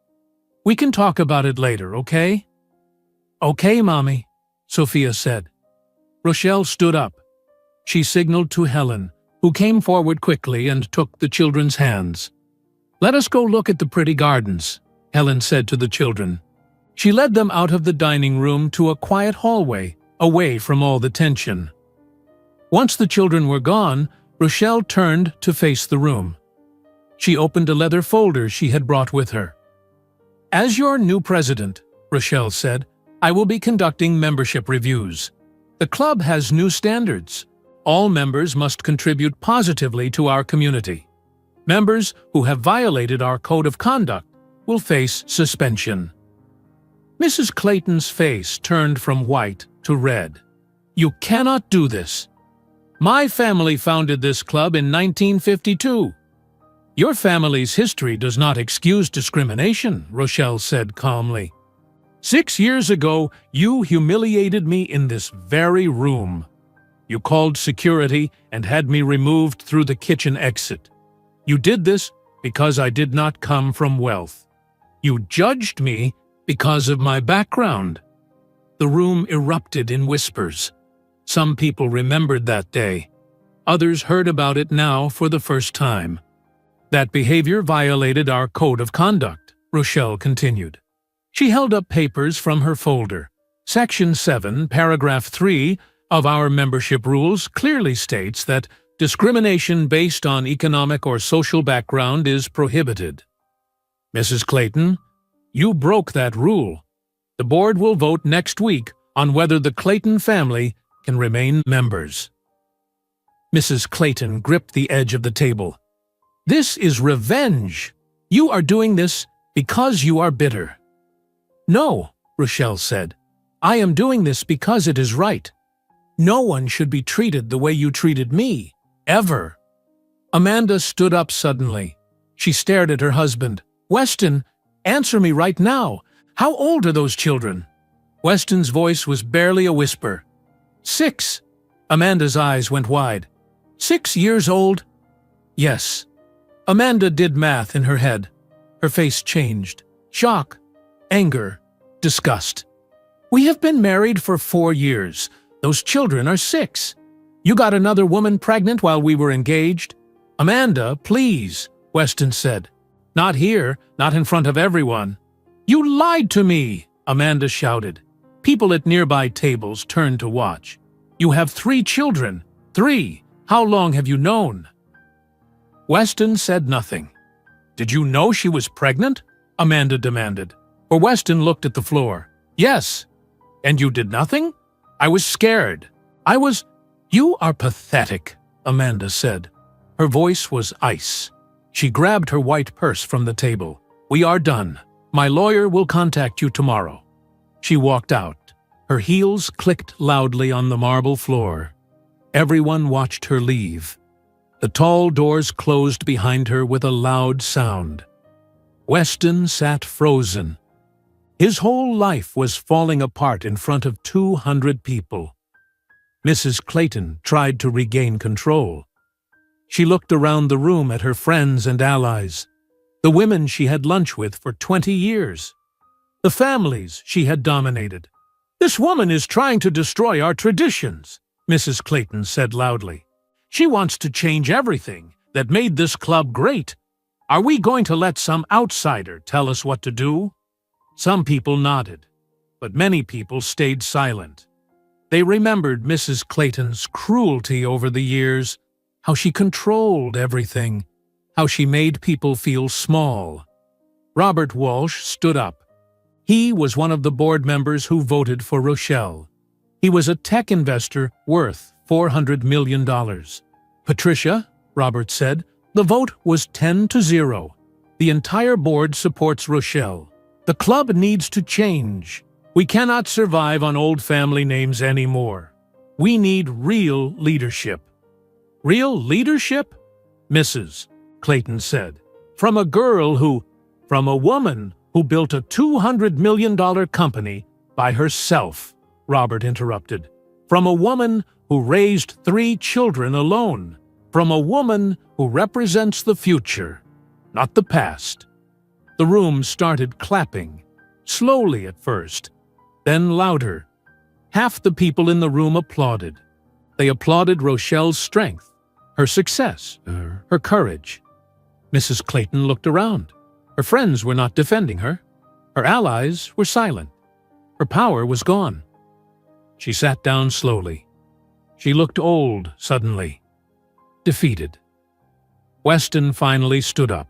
We can talk about it later, okay?" "Okay, Mommy," Sophia said. Rochelle stood up. She signaled to Helen, who came forward quickly and took the children's hands. "Let us go look at the pretty gardens," Helen said to the children. She led them out of the dining room to a quiet hallway, away from all the tension. Once the children were gone, Rochelle turned to face the room. She opened a leather folder she had brought with her. "As your new president," Rochelle said, "I will be conducting membership reviews. The club has new standards. All members must contribute positively to our community. Members who have violated our code of conduct will face suspension." Mrs. Clayton's face turned from white to red. You cannot do this. My family founded this club in 1952. Your family's history does not excuse discrimination, Rochelle said calmly. 6 years ago, you humiliated me in this very room. You called security and had me removed through the kitchen exit. You did this because I did not come from wealth. You judged me because of my background. The room erupted in whispers. Some people remembered that day. Others heard about it now for the first time. That behavior violated our code of conduct, Rochelle continued. She held up papers from her folder. Section 7, paragraph 3 of our membership rules clearly states that discrimination based on economic or social background is prohibited. Mrs. Clayton, you broke that rule. The board will vote next week on whether the Clayton family can remain members. Mrs. Clayton gripped the edge of the table. This is revenge. You are doing this because you are bitter. No, Rochelle said. I am doing this because it is right. No one should be treated the way you treated me, ever. Amanda stood up suddenly. She stared at her husband. Weston, answer me right now. How old are those children? Weston's voice was barely a whisper. 6. Amanda's eyes went wide. 6 years old? Yes. Amanda did math in her head. Her face changed. Shock, anger, disgust. We have been married for 4 years. Those children are 6. You got another woman pregnant while we were engaged? Amanda, please, Weston said. Not here, not in front of everyone. You lied to me, Amanda shouted. People at nearby tables turned to watch. You have 3 children. 3. How long have you known? Weston said nothing. Did you know she was pregnant? Amanda demanded. Or Weston looked at the floor. Yes. And you did nothing? I was scared. You are pathetic, Amanda said. Her voice was ice. She grabbed her white purse from the table. We are done. My lawyer will contact you tomorrow. She walked out. Her heels clicked loudly on the marble floor. Everyone watched her leave. The tall doors closed behind her with a loud sound. Weston sat frozen. His whole life was falling apart in front of 200 people. Mrs. Clayton tried to regain control. She looked around the room at her friends and allies, the women she had lunch with for 20 years, the families she had dominated. This woman is trying to destroy our traditions, Mrs. Clayton said loudly. She wants to change everything that made this club great. Are we going to let some outsider tell us what to do? Some people nodded, but many people stayed silent. They remembered Mrs. Clayton's cruelty over the years, how she controlled everything, how she made people feel small. Robert Walsh stood up. He was one of the board members who voted for Rochelle. He was a tech investor worth $400 million. Patricia, Robert said, the vote was 10-0. The entire board supports Rochelle. The club needs to change. We cannot survive on old family names anymore. We need real leadership. Real leadership? Mrs. Clayton said. From a woman who built a $200 million company by herself, Robert interrupted. From a woman who raised 3 children alone. From a woman who represents the future, not the past. The room started clapping, slowly at first, then louder. Half the people in the room applauded. They applauded Rochelle's strength, her success, her courage. Mrs. Clayton looked around. Her friends were not defending her. Her allies were silent. Her power was gone. She sat down slowly. She looked old suddenly, defeated. Weston finally stood up.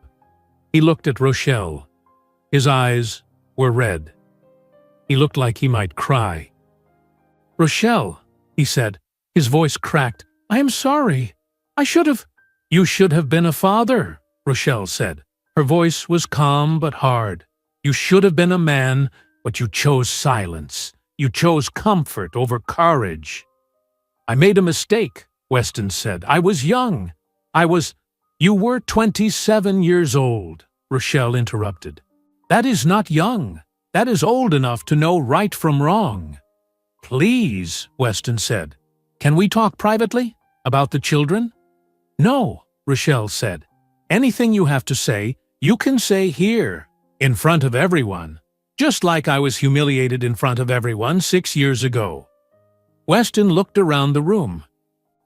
He looked at Rochelle. His eyes were red. He looked like he might cry. Rochelle, he said, his voice cracked. I am sorry. You should have been a father, Rochelle said. Her voice was calm but hard. You should have been a man, but you chose silence. You chose comfort over courage. "I made a mistake," Weston said. "I was young. You were 27 years old," Rochelle interrupted. "That is not young. That is old enough to know right from wrong." "Please," Weston said. "Can we talk privately? About the children?" "No," Rochelle said. "Anything you have to say, you can say here, in front of everyone, just like I was humiliated in front of everyone 6 years ago." Weston looked around the room.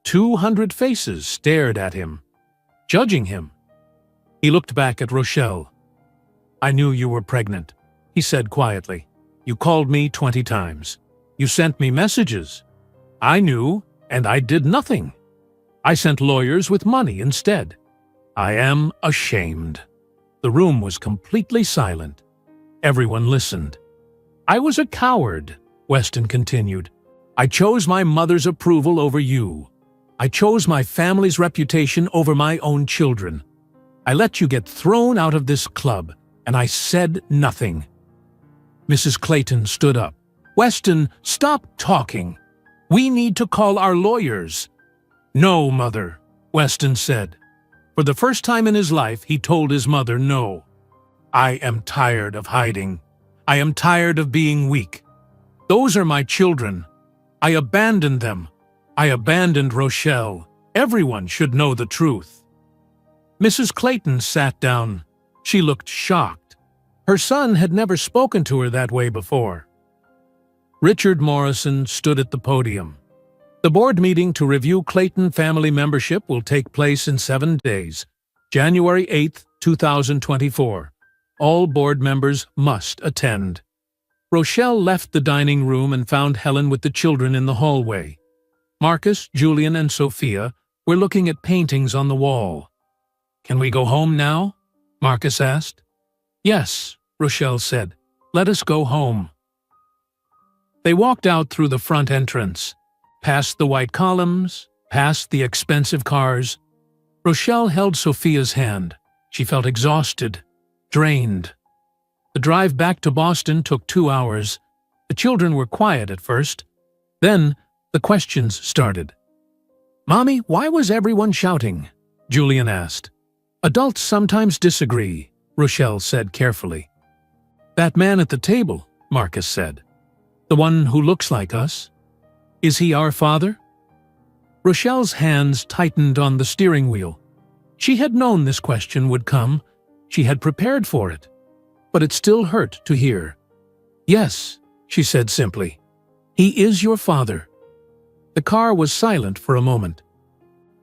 200 faces stared at him, judging him. He looked back at Rochelle. "I knew you were pregnant," he said quietly. "You called me 20 times. You sent me messages. I knew, and I did nothing. I sent lawyers with money instead. I am ashamed." The room was completely silent. Everyone listened. "I was a coward," Weston continued. "I chose my mother's approval over you. I chose my family's reputation over my own children. I let you get thrown out of this club, and I said nothing." Mrs. Clayton stood up. "Weston, stop talking. We need to call our lawyers." "No, Mother," Weston said. For the first time in his life, he told his mother no. "I am tired of hiding. I am tired of being weak. Those are my children. I abandoned them. I abandoned Rochelle. Everyone should know the truth." Mrs. Clayton sat down. She looked shocked. Her son had never spoken to her that way before. Richard Morrison stood at the podium. "The board meeting to review Clayton family membership will take place in 7 days, January 8, 2024. All board members must attend." Rochelle left the dining room and found Helen with the children in the hallway. Marcus, Julian, and Sophia were looking at paintings on the wall. "Can we go home now?" Marcus asked. "Yes," Rochelle said. "Let us go home." They walked out through the front entrance, past the white columns, past the expensive cars. Rochelle held Sophia's hand. She felt exhausted, drained. The drive back to Boston took 2 hours. The children were quiet at first. Then the questions started. "Mommy, why was everyone shouting?" Julian asked. "Adults sometimes disagree," Rochelle said carefully. "That man at the table," Marcus said. "The one who looks like us. Is he our father?" Rochelle's hands tightened on the steering wheel. She had known this question would come. She had prepared for it. But it still hurt to hear. "Yes," she said simply. "He is your father." The car was silent for a moment.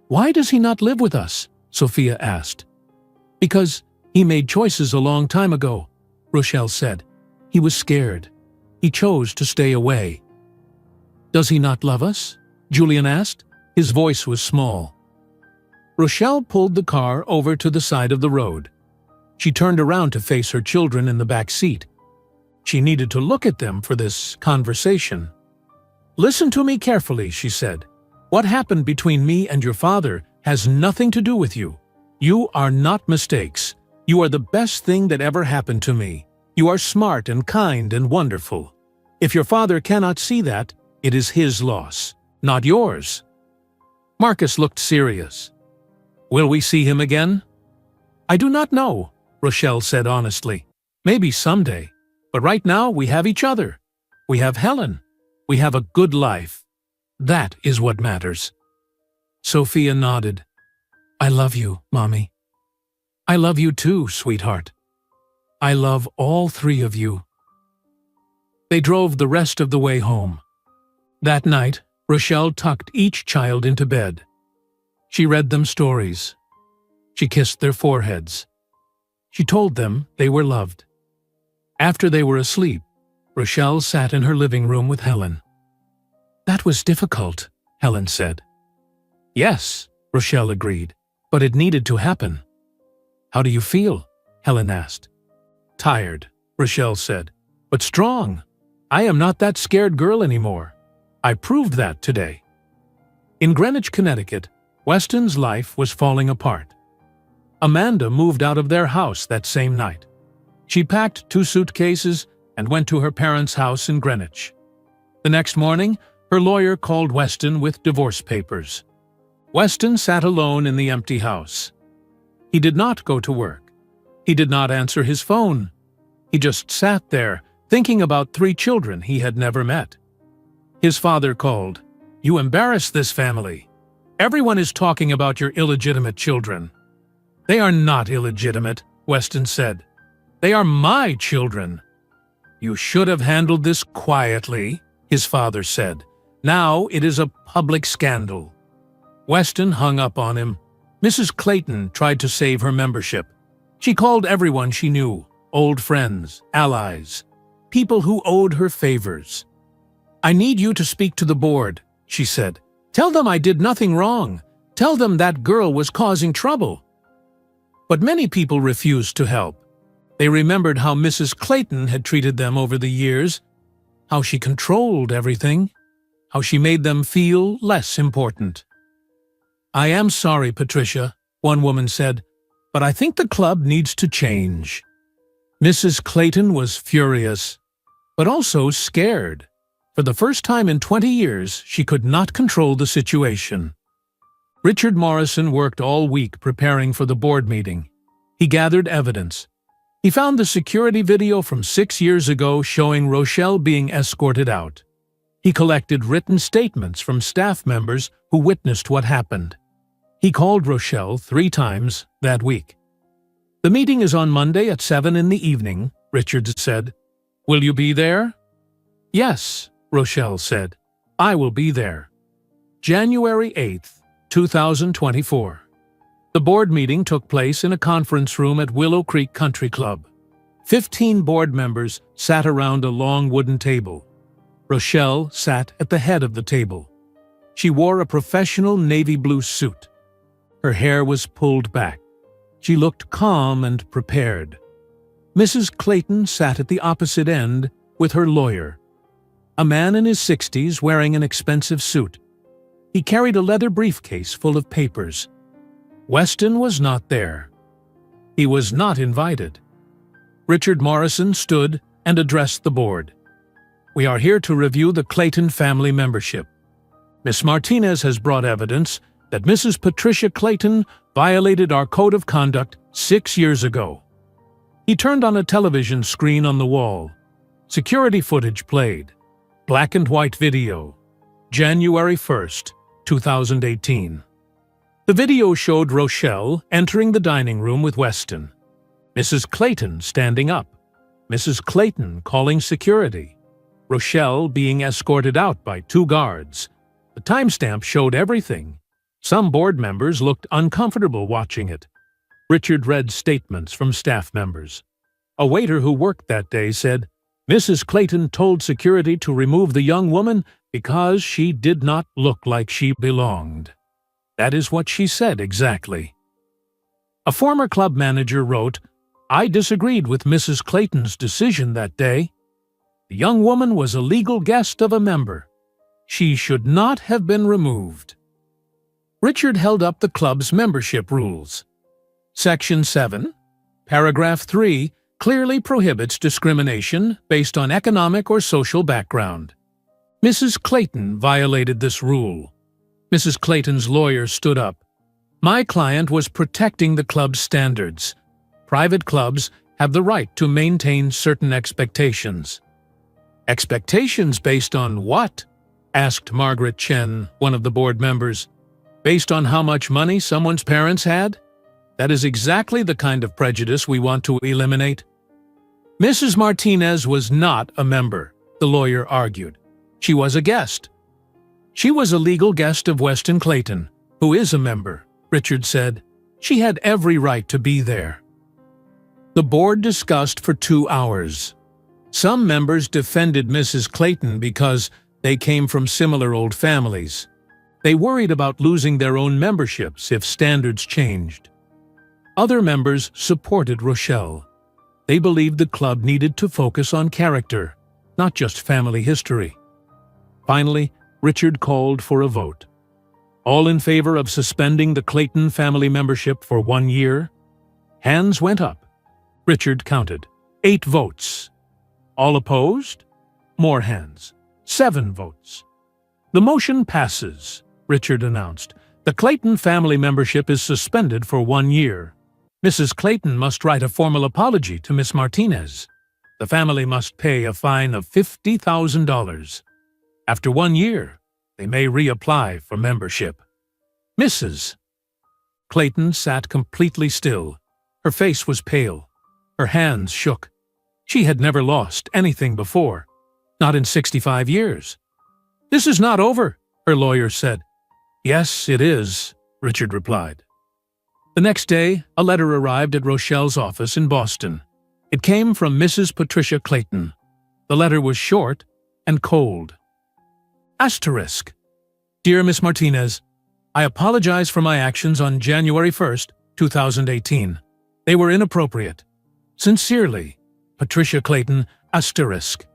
"Why does he not live with us?" Sophia asked. "Because he made choices a long time ago," Rochelle said. "He was scared. He chose to stay away." "Does he not love us?" Julian asked. His voice was small. Rochelle pulled the car over to the side of the road. She turned around to face her children in the back seat. She needed to look at them for this conversation. "Listen to me carefully," she said. "What happened between me and your father has nothing to do with you. You are not mistakes. You are the best thing that ever happened to me. You are smart and kind and wonderful. If your father cannot see that, it is his loss, not yours." Marcus looked serious. "Will we see him again?" "I do not know," Rochelle said honestly. "Maybe someday. But right now we have each other. We have Helen. We have a good life. That is what matters." Sophia nodded. "I love you, Mommy." "I love you too, sweetheart. I love all 3 of you." They drove the rest of the way home. That night, Rochelle tucked each child into bed. She read them stories. She kissed their foreheads. She told them they were loved. After they were asleep, Rochelle sat in her living room with Helen. "That was difficult," Helen said. "Yes," Rochelle agreed, "but it needed to happen." "How do you feel?" Helen asked. "Tired," Rochelle said, "but strong. I am not that scared girl anymore. I proved that today." In Greenwich, Connecticut, Weston's life was falling apart. Amanda moved out of their house that same night. She packed 2 suitcases and went to her parents' house in Greenwich. The next morning, Her lawyer called Weston with divorce papers. Weston sat alone in the empty house. He did not go to work. He did not answer his phone. He just sat there, thinking about 3 children he had never met. His father called. "You embarrass this family. Everyone is talking about your illegitimate children." "They are not illegitimate," Weston said. "They are my children." "You should have handled this quietly," his father said. "Now it is a public scandal." Weston hung up on him. Mrs. Clayton tried to save her membership. She called everyone she knew, old friends, allies, people who owed her favors. "I need you to speak to the board," she said. "Tell them I did nothing wrong. Tell them that girl was causing trouble." But many people refused to help. They remembered how Mrs. Clayton had treated them over the years, how she controlled everything, how she made them feel less important. "I am sorry, Patricia," one woman said, "but I think the club needs to change." Mrs. Clayton was furious, but also scared. For the first time in 20 years, she could not control the situation. Richard Morrison worked all week preparing for the board meeting. He gathered evidence. He found the security video from 6 years ago showing Rochelle being escorted out. He collected written statements from staff members who witnessed what happened. He called Rochelle 3 times that week. "The meeting is on Monday at 7 in the evening," Richards said. "Will you be there?" "Yes," Rochelle said. "I will be there." January 8th, 2024. The board meeting took place in a conference room at Willow Creek Country Club. 15 board members sat around a long wooden table. Rochelle sat at the head of the table. She wore a professional navy blue suit. Her hair was pulled back. She looked calm and prepared. Mrs. Clayton sat at the opposite end with her lawyer, a man in his 60s wearing an expensive suit. He carried a leather briefcase full of papers. Weston was not there. He was not invited. Richard Morrison stood and addressed the board. "We are here to review the Clayton family membership. Miss Martinez has brought evidence that Mrs. Patricia Clayton violated our code of conduct 6 years ago." He turned on a television screen on the wall. Security footage played. Black and white video. January 1st, 2018. The video showed Rochelle entering the dining room with Weston. Mrs. Clayton standing up. Mrs. Clayton calling security. Rochelle being escorted out by 2 guards. The timestamp showed everything. Some board members looked uncomfortable watching it. Richard read statements from staff members. A waiter who worked that day said, "Mrs. Clayton told security to remove the young woman because she did not look like she belonged." That is what she said exactly. A former club manager wrote, "I disagreed with Mrs. Clayton's decision that day. The young woman was a legal guest of a member. She should not have been removed." Richard held up the club's membership rules. Section 7, Paragraph 3 clearly prohibits discrimination based on economic or social background. Mrs. Clayton violated this rule. Mrs. Clayton's lawyer stood up. "My client was protecting the club's standards. Private clubs have the right to maintain certain expectations." "Expectations based on what?" asked Margaret Chen, one of the board members. "Based on how much money someone's parents had? That is exactly the kind of prejudice we want to eliminate." "Mrs. Martinez was not a member," the lawyer argued. "She was a guest." "She was a legal guest of Weston Clayton, who is a member," Richard said. "She had every right to be there." The board discussed for 2 hours. Some members defended Mrs. Clayton because they came from similar old families. They worried about losing their own memberships if standards changed. Other members supported Rochelle. They believed the club needed to focus on character, not just family history. Finally, Richard called for a vote. All in favor of suspending the Clayton family membership for 1 year? Hands went up. Richard counted. 8 votes. All opposed? More hands. 7 votes. "The motion passes," Richard announced. "The Clayton family membership is suspended for 1 year. Mrs. Clayton must write a formal apology to Miss Martinez. The family must pay a fine of $50,000. After 1 year, they may reapply for membership." "Mrs." Clayton sat completely still. Her face was pale. Her hands shook. She had never lost anything before, not in 65 years. "This is not over," her lawyer said. "Yes, it is," Richard replied. The next day, a letter arrived at Rochelle's office in Boston. It came from Mrs. Patricia Clayton. The letter was short and cold. Asterisk. "Dear Miss Martinez, I apologize for my actions on January 1st, 2018. They were inappropriate. Sincerely, Patricia Clayton, asterisk."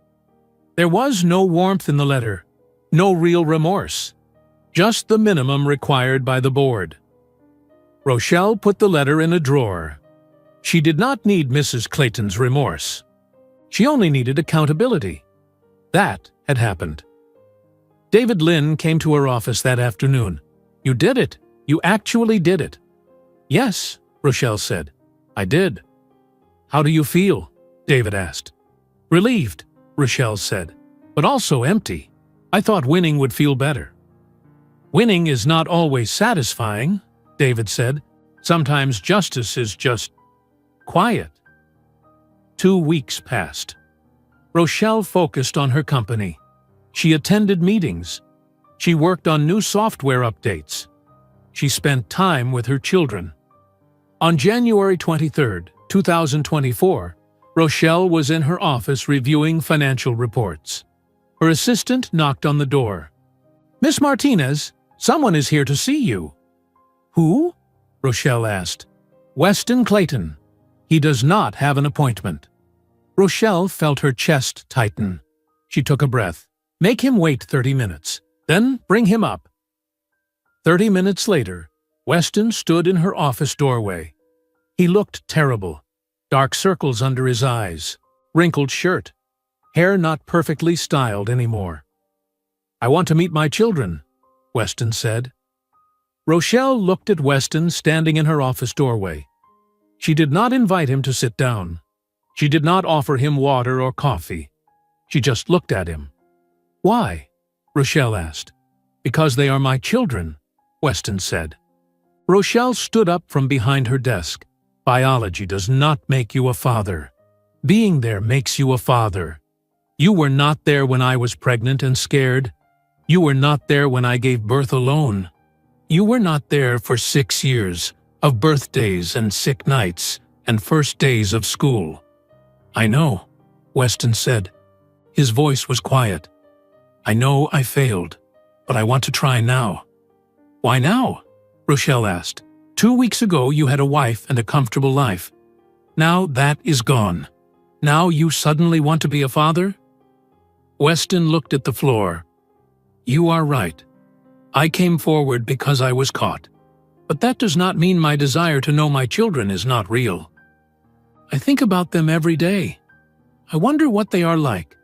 There was no warmth in the letter, no real remorse, just the minimum required by the board. Rochelle put the letter in a drawer. She did not need Mrs. Clayton's remorse. She only needed accountability. That had happened. David Lynn came to her office that afternoon. "You did it. You actually did it." "Yes," Rochelle said. "I did." "How do you feel?" David asked. "Relieved," Rochelle said, "but also empty. I thought winning would feel better." "Winning is not always satisfying," David said. "Sometimes justice is just quiet." 2 weeks passed. Rochelle focused on her company. She attended meetings. She worked on new software updates. She spent time with her children. On January 23, 2024, Rochelle was in her office reviewing financial reports. Her assistant knocked on the door. "Miss Martinez, someone is here to see you." "Who?" Rochelle asked. "Weston Clayton. He does not have an appointment." Rochelle felt her chest tighten. She took a breath. "Make him wait 30 minutes. Then bring him up." 30 minutes later, Weston stood in her office doorway. He looked terrible. Dark circles under his eyes, wrinkled shirt, hair not perfectly styled anymore. "I want to meet my children," Weston said. Rochelle looked at Weston standing in her office doorway. She did not invite him to sit down. She did not offer him water or coffee. She just looked at him. "Why?" Rochelle asked. "Because they are my children," Weston said. Rochelle stood up from behind her desk. "Biology does not make you a father. Being there makes you a father. You were not there when I was pregnant and scared. You were not there when I gave birth alone. You were not there for 6 years of birthdays and sick nights and first days of school." "I know," Weston said. His voice was quiet. "I know I failed, but I want to try now." "Why now?" Rochelle asked. 2 weeks ago you had a wife and a comfortable life. Now that is gone. Now you suddenly want to be a father?" Weston looked at the floor. "You are right. I came forward because I was caught. But that does not mean my desire to know my children is not real. I think about them every day. I wonder what they are like.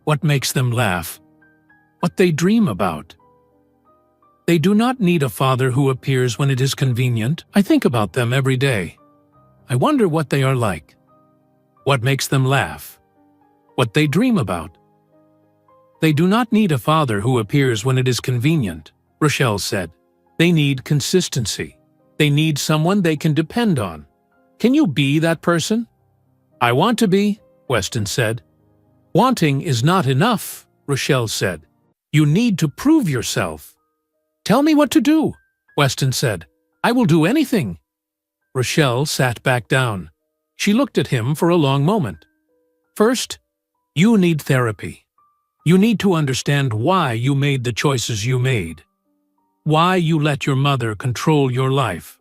What makes them laugh. What they dream about. They do not need a father who appears when it is convenient. I think about them every day. I wonder what they are like. What makes them laugh. What they dream about. They do not need a father who appears when it is convenient," Rochelle said. "They need consistency. They need someone they can depend on. Can you be that person?" "I want to be," Weston said. "Wanting is not enough," Rochelle said. "You need to prove yourself." "Tell me what to do," Weston said. "I will do anything." Rochelle sat back down. She looked at him for a long moment. "First, you need therapy. You need to understand why you made the choices you made. Why you let your mother control your life.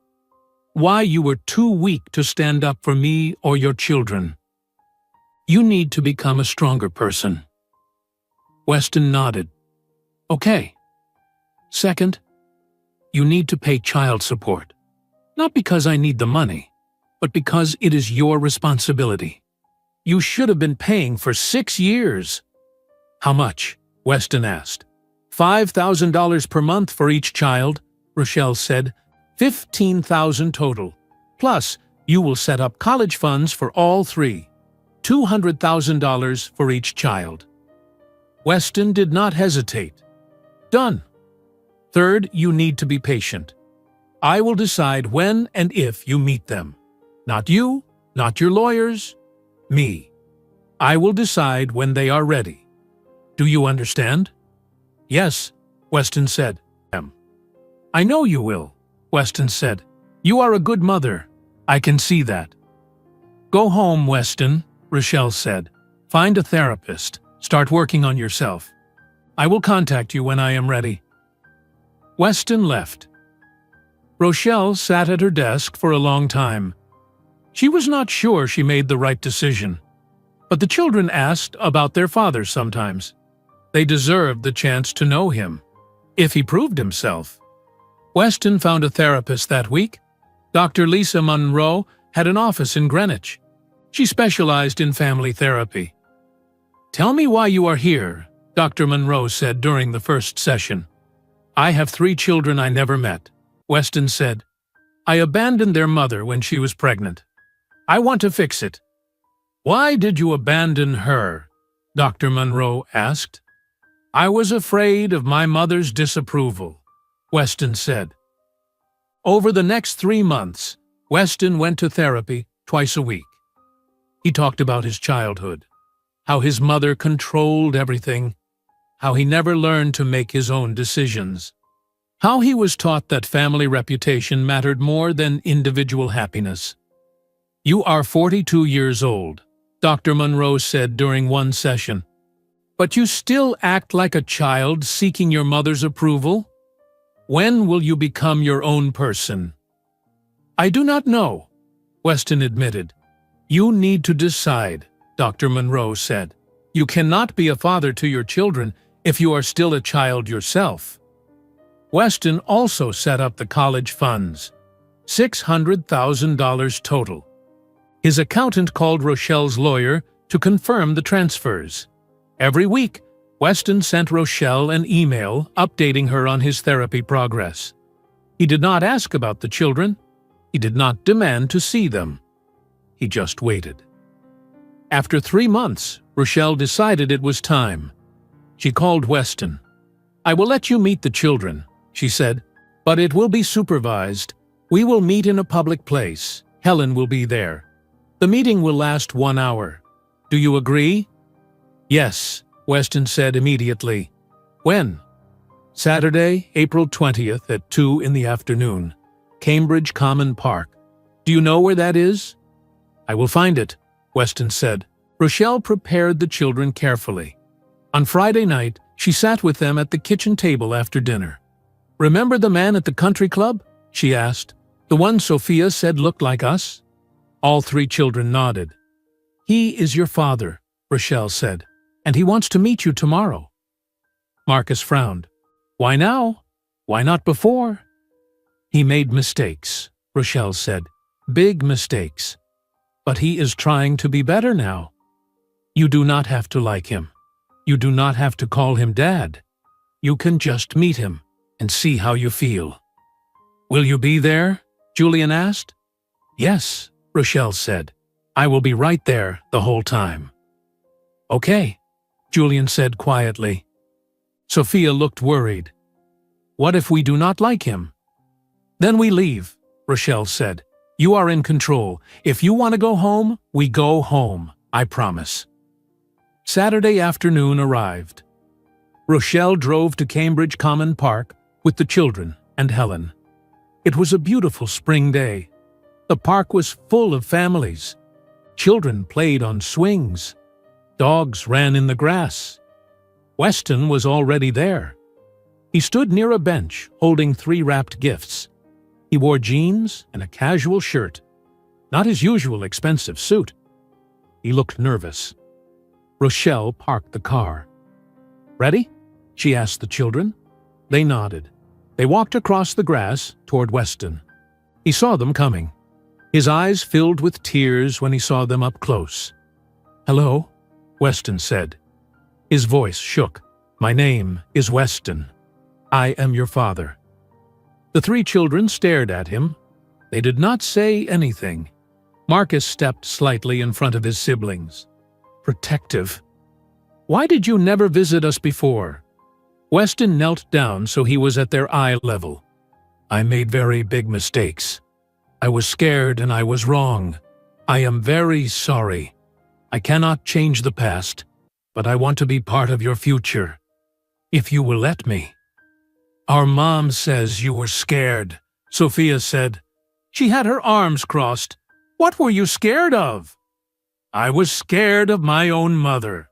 Why you were too weak to stand up for me or your children. You need to become a stronger person." Weston nodded. "Okay." "Second, you need to pay child support. Not because I need the money, but because it is your responsibility. You should have been paying for 6 years. "How much?" Weston asked. $5,000 per month for each child, Rochelle said. $15,000 total. Plus, you will set up college funds for all three. $200,000 for each child. Weston did not hesitate. Done. Third, you need to be patient. I will decide when and if you meet them. Not you, not your lawyers, me. I will decide when they are ready. Do you understand? Yes, Weston said. I know you will, Weston said. You are a good mother. I can see that. Go home, Weston, Rochelle said. Find a therapist. Start working on yourself. I will contact you when I am ready. Weston left. Rochelle sat at her desk for a long time. She was not sure she made the right decision. But the children asked about their father sometimes. They deserved the chance to know him, if he proved himself. Weston found a therapist that week. Dr. Lisa Monroe had an office in Greenwich. She specialized in family therapy. Tell me why you are here, Dr. Monroe said during the first session. I have 3 children I never met, Weston said. I abandoned their mother when she was pregnant. I want to fix it. Why did you abandon her? Dr. Monroe asked. I was afraid of my mother's disapproval, Weston said. Over the next 3 months, Weston went to therapy twice a week. He talked about his childhood, how his mother controlled everything, how he never learned to make his own decisions, how he was taught that family reputation mattered more than individual happiness. You are 42 years old, Dr. Monroe said during one session. But you still act like a child seeking your mother's approval? When will you become your own person? I do not know, Weston admitted. You need to decide, Dr. Monroe said. You cannot be a father to your children if you are still a child yourself. Weston also set up the college funds, $600,000 total. His accountant called Rochelle's lawyer to confirm the transfers. Every week, Weston sent Rochelle an email updating her on his therapy progress. He did not ask about the children. He did not demand to see them. He just waited. After 3 months, Rochelle decided it was time. She called Weston. I will let you meet the children, she said, but it will be supervised. We will meet in a public place. Helen will be there. The meeting will last 1 hour. Do you agree? Yes, Weston said immediately. When? Saturday, April 20th at 2 in the afternoon. Cambridge Common Park. Do you know where that is? I will find it, Weston said. Rochelle prepared the children carefully. On Friday night, she sat with them at the kitchen table after dinner. Remember the man at the country club? She asked. The one Sophia said looked like us? All 3 children nodded. He is your father, Rochelle said, and he wants to meet you tomorrow. Marcus frowned. Why now? Why not before? He made mistakes, Rochelle said. Big mistakes. But he is trying to be better now. You do not have to like him. You do not have to call him Dad. You can just meet him and see how you feel. Will you be there? Julian asked. Yes, Rochelle said. I will be right there the whole time. Okay, Julian said quietly. Sophia looked worried. What if we do not like him? Then we leave, Rochelle said. You are in control. If you want to go home, we go home, I promise. Saturday afternoon arrived. Rochelle drove to Cambridge Common Park with the children and Helen. It was a beautiful spring day. The park was full of families. Children played on swings. Dogs ran in the grass. Weston was already there. He stood near a bench holding 3 wrapped gifts. He wore jeans and a casual shirt, not his usual expensive suit. He looked nervous. Rochelle parked the car. Ready? She asked the children. They nodded. They walked across the grass toward Weston. He saw them coming. His eyes filled with tears when he saw them up close. Hello, Weston said. His voice shook. My name is Weston. I am your father." The three children stared at him. They did not say anything. Marcus stepped slightly in front of his siblings. Protective. "Why did you never visit us before?" Weston knelt down so he was at their eye level. "I made very big mistakes. I was scared and I was wrong. I am very sorry. I cannot change the past, but I want to be part of your future, if you will let me." "Our mom says you were scared," Sophia said. She had her arms crossed. "What were you scared of?" "I was scared of my own mother,"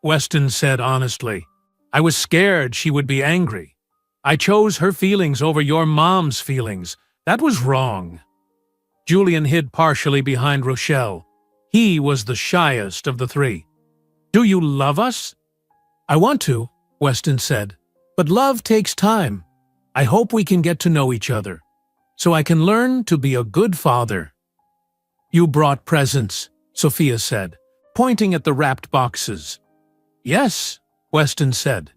Weston said honestly. "I was scared she would be angry. I chose her feelings over your mom's feelings. That was wrong." Julian hid partially behind Rochelle. He was the shyest of the three. "Do you love us?" "I want to," Weston said. "But love takes time. I hope we can get to know each other, so I can learn to be a good father." "You brought presents," Sophia said, pointing at the wrapped boxes. "Yes," Weston said.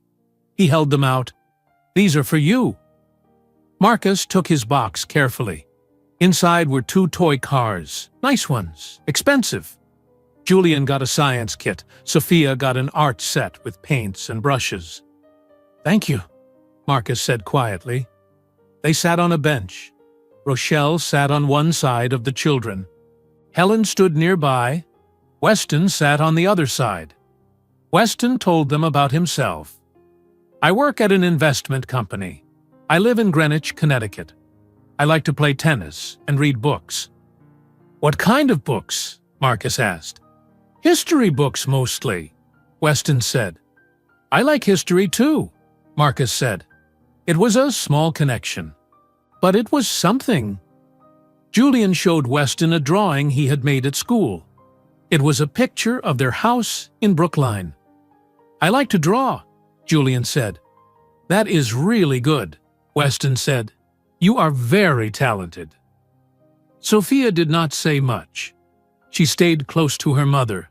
He held them out. "These are for you." Marcus took his box carefully. Inside were 2 toy cars, nice ones, expensive. Julian got a science kit. Sophia got an art set with paints and brushes. "Thank you," Marcus said quietly. They sat on a bench. Rochelle sat on one side of the children. Helen stood nearby. Weston sat on the other side. Weston told them about himself. "I work at an investment company. I live in Greenwich, Connecticut. I like to play tennis and read books." "What kind of books?" Marcus asked. "History books mostly," Weston said. "I like history too," Marcus said. It was a small connection, but it was something. Julian showed Weston a drawing he had made at school. It was a picture of their house in Brookline. "I like to draw," Julian said. "That is really good," Weston said. "You are very talented." Sophia did not say much. She stayed close to her mother,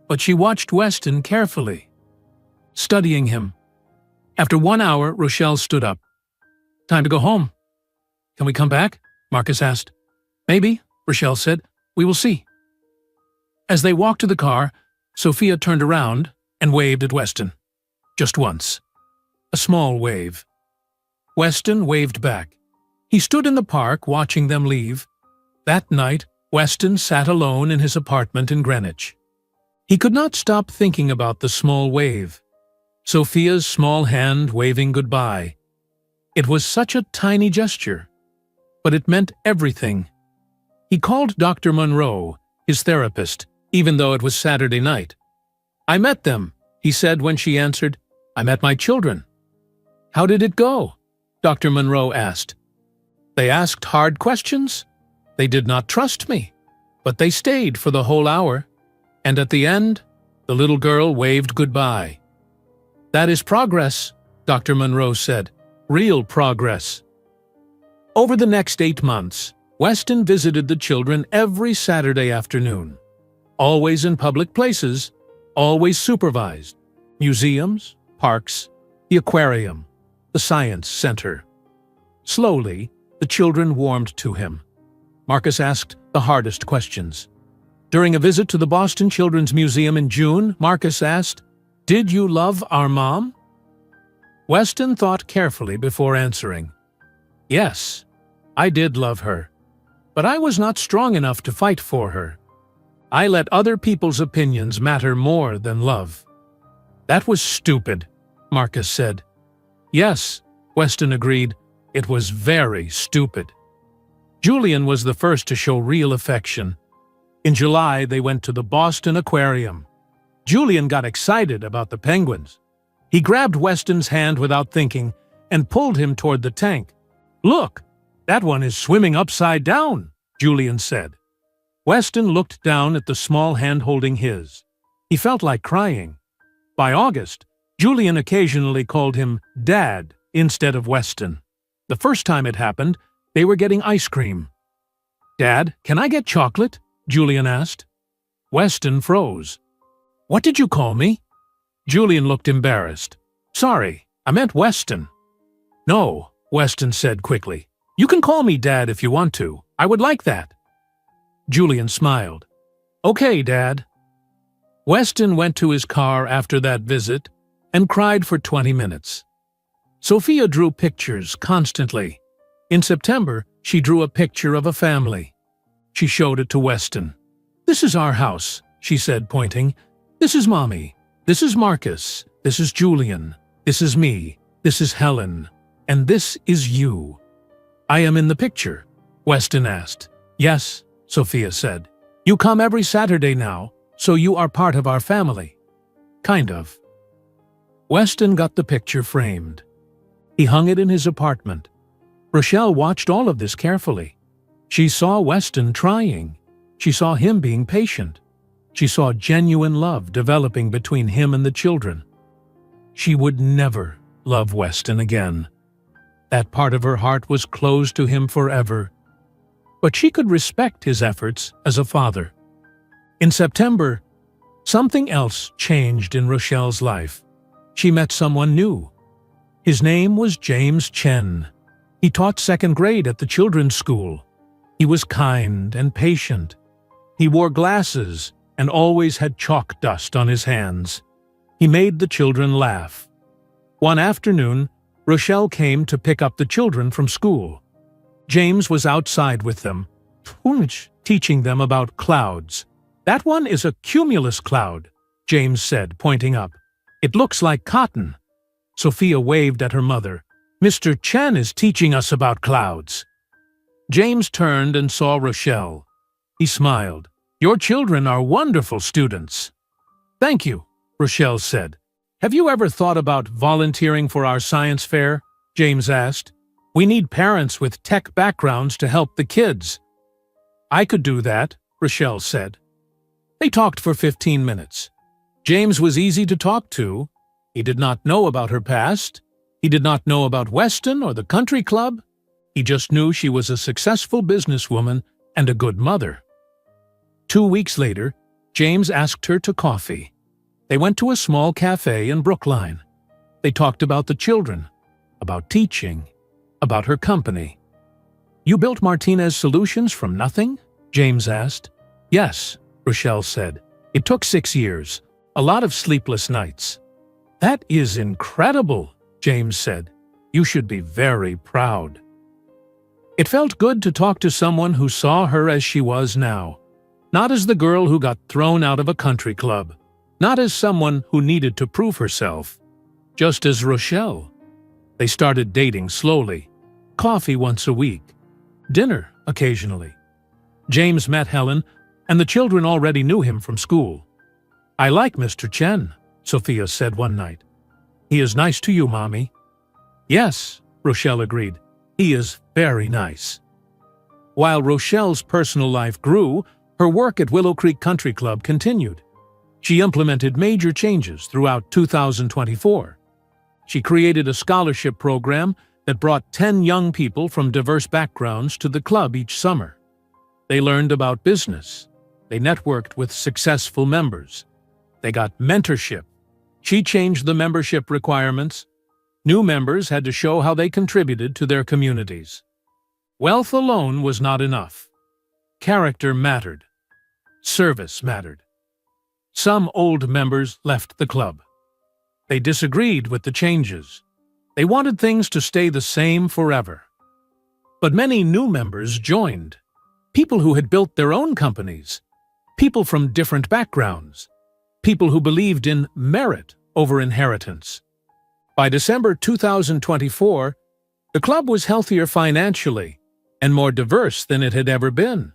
but she watched Weston carefully, studying him. After 1 hour, Rochelle stood up. "Time to go home." "Can we come back?" Marcus asked. "Maybe," Rochelle said. "We will see." As they walked to the car, Sophia turned around and waved at Weston. Just once. A small wave. Weston waved back. He stood in the park watching them leave. That night, Weston sat alone in his apartment in Greenwich. He could not stop thinking about the small wave. Sophia's small hand waving goodbye. It was such a tiny gesture, but it meant everything. He called Dr. Monroe, his therapist, even though it was Saturday night. "I met them," he said when she answered. "I met my children." "How did it go?" Dr. Monroe asked. "They asked hard questions. They did not trust me, but they stayed for the whole hour. And at the end, the little girl waved goodbye." "That is progress," Dr. Monroe said. "Real progress." Over the next 8 months, Weston visited the children every Saturday afternoon. Always in public places, always supervised. Museums, parks, the aquarium, the science center. Slowly, the children warmed to him. Marcus asked the hardest questions. During a visit to the Boston Children's Museum in June, Marcus asked, "Did you love our mom?" Weston thought carefully before answering. "Yes, I did love her, but I was not strong enough to fight for her. I let other people's opinions matter more than love." "That was stupid," Marcus said. "Yes," Weston agreed, "it was very stupid." Julian was the first to show real affection. In July, they went to the Boston Aquarium. Julian got excited about the penguins. He grabbed Weston's hand without thinking and pulled him toward the tank. "Look, that one is swimming upside down," Julian said. Weston looked down at the small hand holding his. He felt like crying. By August, Julian occasionally called him Dad instead of Weston. The first time it happened, they were getting ice cream. "Dad, can I get chocolate?" Julian asked. Weston froze. "What did you call me?" Julian looked embarrassed. Sorry, I meant Weston. No, Weston said quickly. You can call me Dad if you want to. I would like that. Julian smiled. Okay, Dad. Weston went to his car after that visit and cried for 20 minutes. Sophia drew pictures constantly. In September, she drew a picture of a family. She showed it to Weston. This is our house, she said, pointing. This is Mommy. This is Marcus. This is Julian. This is me. This is Helen. And this is you. I am in the picture, Weston asked. Yes, Sophia said. You come every Saturday now, so you are part of our family. Kind of. Weston got the picture framed. He hung it in his apartment. Rochelle watched all of this carefully. She saw Weston trying. She saw him being patient. She saw genuine love developing between him and the children. She would never love Weston again. That part of her heart was closed to him forever. But she could respect his efforts as a father. In September, something else changed in Rochelle's life. She met someone new. His name was James Chen. He taught second grade at the children's school. He was kind and patient. He wore glasses and always had chalk dust on his hands. He made the children laugh. One afternoon, Rochelle came to pick up the children from school. James was outside with them, teaching them about clouds. That one is a cumulus cloud, James said, pointing up. It looks like cotton. Sophia waved at her mother. Mr. Chen is teaching us about clouds. James turned and saw Rochelle. He smiled. Your children are wonderful students. Thank you, Rochelle said. Have you ever thought about volunteering for our science fair? James asked. We need parents with tech backgrounds to help the kids. I could do that, Rochelle said. They talked for 15 minutes. James was easy to talk to. He did not know about her past. He did not know about Weston or the country club. He just knew she was a successful businesswoman and a good mother. 2 weeks later, James asked her to coffee. They went to a small cafe in Brookline. They talked about the children, about teaching, about her company. You built Martinez Solutions from nothing? James asked. Yes, Rochelle said. It took 6 years, a lot of sleepless nights. That is incredible, James said. You should be very proud. It felt good to talk to someone who saw her as she was now, not as the girl who got thrown out of a country club, not as someone who needed to prove herself, just as Rochelle. They started dating slowly, coffee once a week, dinner occasionally. James met Helen, and the children already knew him from school. I like Mr. Chen, Sophia said one night. He is nice to you, Mommy. Yes, Rochelle agreed. He is very nice. While Rochelle's personal life grew, her work at Willow Creek Country Club continued. She implemented major changes throughout 2024. She created a scholarship program that brought 10 young people from diverse backgrounds to the club each summer. They learned about business. They networked with successful members. They got mentorship. She changed the membership requirements. New members had to show how they contributed to their communities. Wealth alone was not enough. Character mattered. Service mattered. Some old members left the club. They disagreed with the changes. They wanted things to stay the same forever. But many new members joined. People who had built their own companies. People from different backgrounds. People who believed in merit over inheritance. By December 2024, the club was healthier financially and more diverse than it had ever been.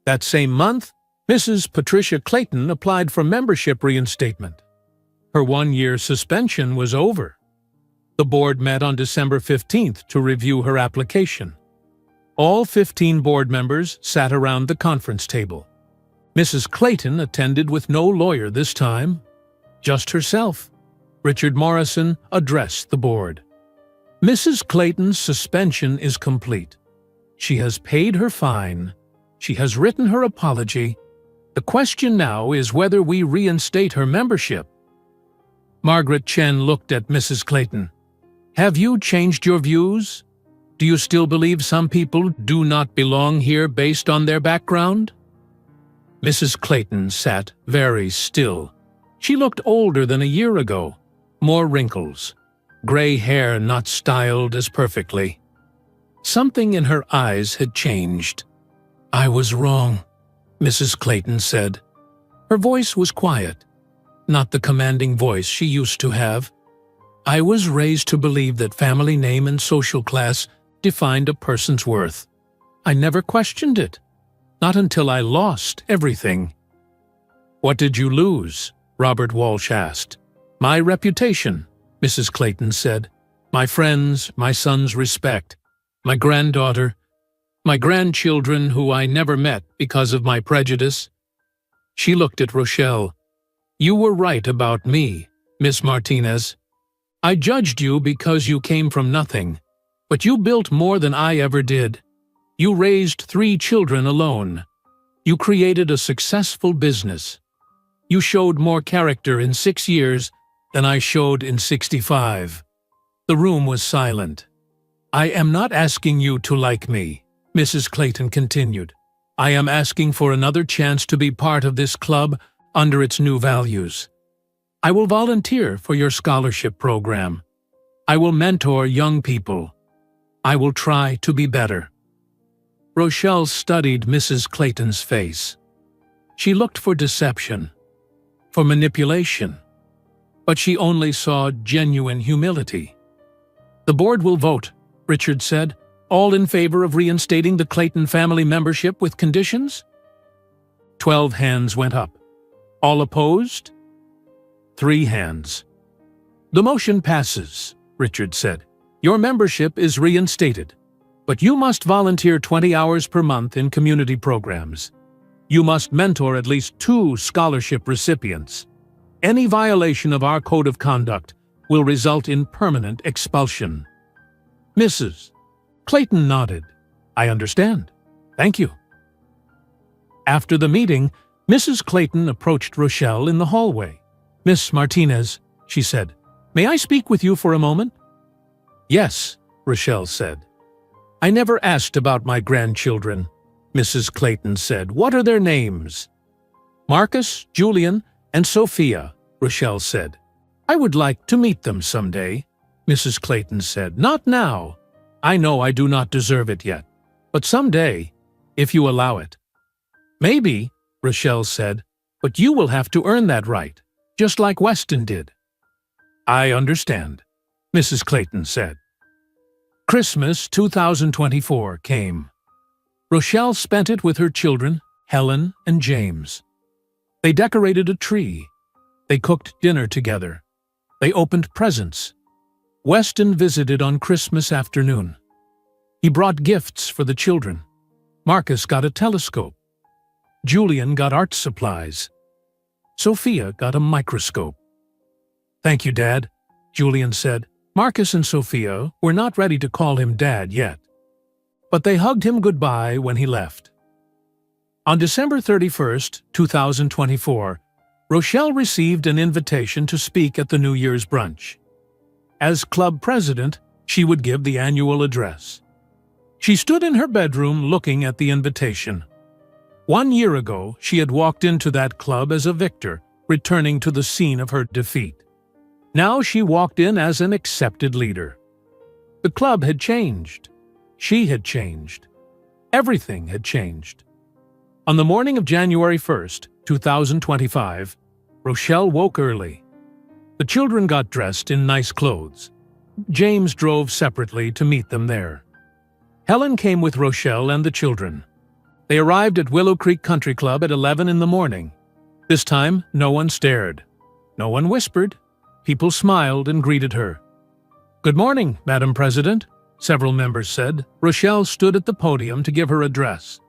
That same month, Mrs. Patricia Clayton applied for membership reinstatement. Her one-year suspension was over. The board met on December 15th to review her application. All 15 board members sat around the conference table. Mrs. Clayton attended with no lawyer this time, just herself. Richard Morrison addressed the board. Mrs. Clayton's suspension is complete. She has paid her fine. She has written her apology. The question now is whether we reinstate her membership. Margaret Chen looked at Mrs. Clayton. "Have you changed your views? Do you still believe some people do not belong here based on their background?" Mrs. Clayton sat very still. She looked older than a year ago, more wrinkles, gray hair not styled as perfectly. Something in her eyes had changed. "I was wrong," Mrs. Clayton said. Her voice was quiet, not the commanding voice she used to have. "I was raised to believe that family name and social class defined a person's worth. I never questioned it, not until I lost everything." "What did you lose?" Robert Walsh asked. "My reputation," Mrs. Clayton said. "My friends, my son's respect, my granddaughter, my grandchildren who I never met because of my prejudice." She looked at Rochelle. "You were right about me, Miss Martinez. I judged you because you came from nothing, but you built more than I ever did. You raised 3 children alone. You created a successful business. You showed more character in 6 years than I showed in 65. The room was silent. "I am not asking you to like me," Mrs. Clayton continued. "I am asking for another chance to be part of this club under its new values. I will volunteer for your scholarship program. I will mentor young people. I will try to be better." Rochelle studied Mrs. Clayton's face. She looked for deception, for manipulation, but she only saw genuine humility. "The board will vote," Richard said. "All in favor of reinstating the Clayton family membership with conditions?" 12 hands went up. All opposed? 3 hands. "The motion passes," Richard said. "Your membership is reinstated, but you must volunteer 20 hours per month in community programs. You must mentor at least 2 scholarship recipients. Any violation of our code of conduct will result in permanent expulsion." Mrs. Clayton nodded. "I understand. Thank you." After the meeting, Mrs. Clayton approached Rochelle in the hallway. "Miss Martinez," she said, "may I speak with you for a moment?" "Yes," Rochelle said. "I never asked about my grandchildren," Mrs. Clayton said. "What are their names?" "Marcus, Julian, and Sophia," Rochelle said. "I would like to meet them someday," Mrs. Clayton said. "Not now. I know I do not deserve it yet, but someday, if you allow it." "Maybe," Rochelle said, "but you will have to earn that right, just like Weston did." "I understand," Mrs. Clayton said. Christmas 2024 came. Rochelle spent it with her children, Helen and James. They decorated a tree. They cooked dinner together. They opened presents. Weston visited on Christmas afternoon. He brought gifts for the children. Marcus got a telescope. Julian got art supplies. Sophia got a microscope. "Thank you, Dad," Julian said. Marcus and Sophia were not ready to call him Dad yet, but they hugged him goodbye when he left. On December 31st, 2024, Rochelle received an invitation to speak at the New Year's brunch. As club president, she would give the annual address. She stood in her bedroom looking at the invitation. 1 year ago, she had walked into that club as a victor, returning to the scene of her defeat. Now she walked in as an accepted leader. The club had changed. She had changed. Everything had changed. On the morning of January 1st, 2025, Rochelle woke early. The children got dressed in nice clothes. James drove separately to meet them there. Helen came with Rochelle and the children. They arrived at Willow Creek Country Club at 11 in the morning. This time, no one stared. No one whispered. People smiled and greeted her. "Good morning, Madam President," several members said. Rochelle stood at the podium to give her address.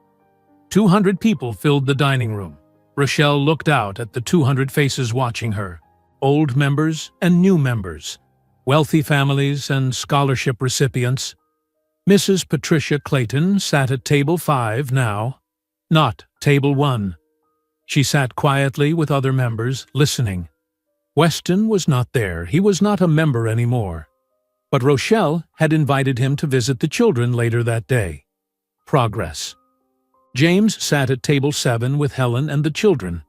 200 people filled the dining room. Rochelle looked out at the 200 faces watching her. Old members and new members, wealthy families and scholarship recipients. Mrs. Patricia Clayton sat at table 5 now, not table 1. She sat quietly with other members, listening. Weston was not there. He was not a member anymore. But Rochelle had invited him to visit the children later that day. Progress. James sat at table 7 with Helen and the children.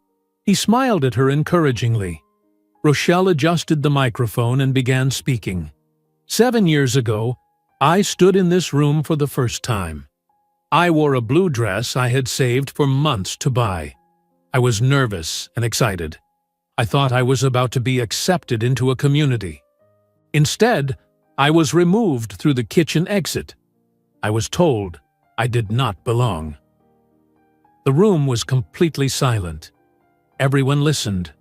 He smiled at her encouragingly. Rochelle adjusted the microphone and began speaking. 7 years ago, I stood in this room for the first time. I wore a blue dress I had saved for months to buy. I was nervous and excited. I thought I was about to be accepted into a community. Instead, I was removed through the kitchen exit. I was told I did not belong. The room was completely silent. Everyone listened.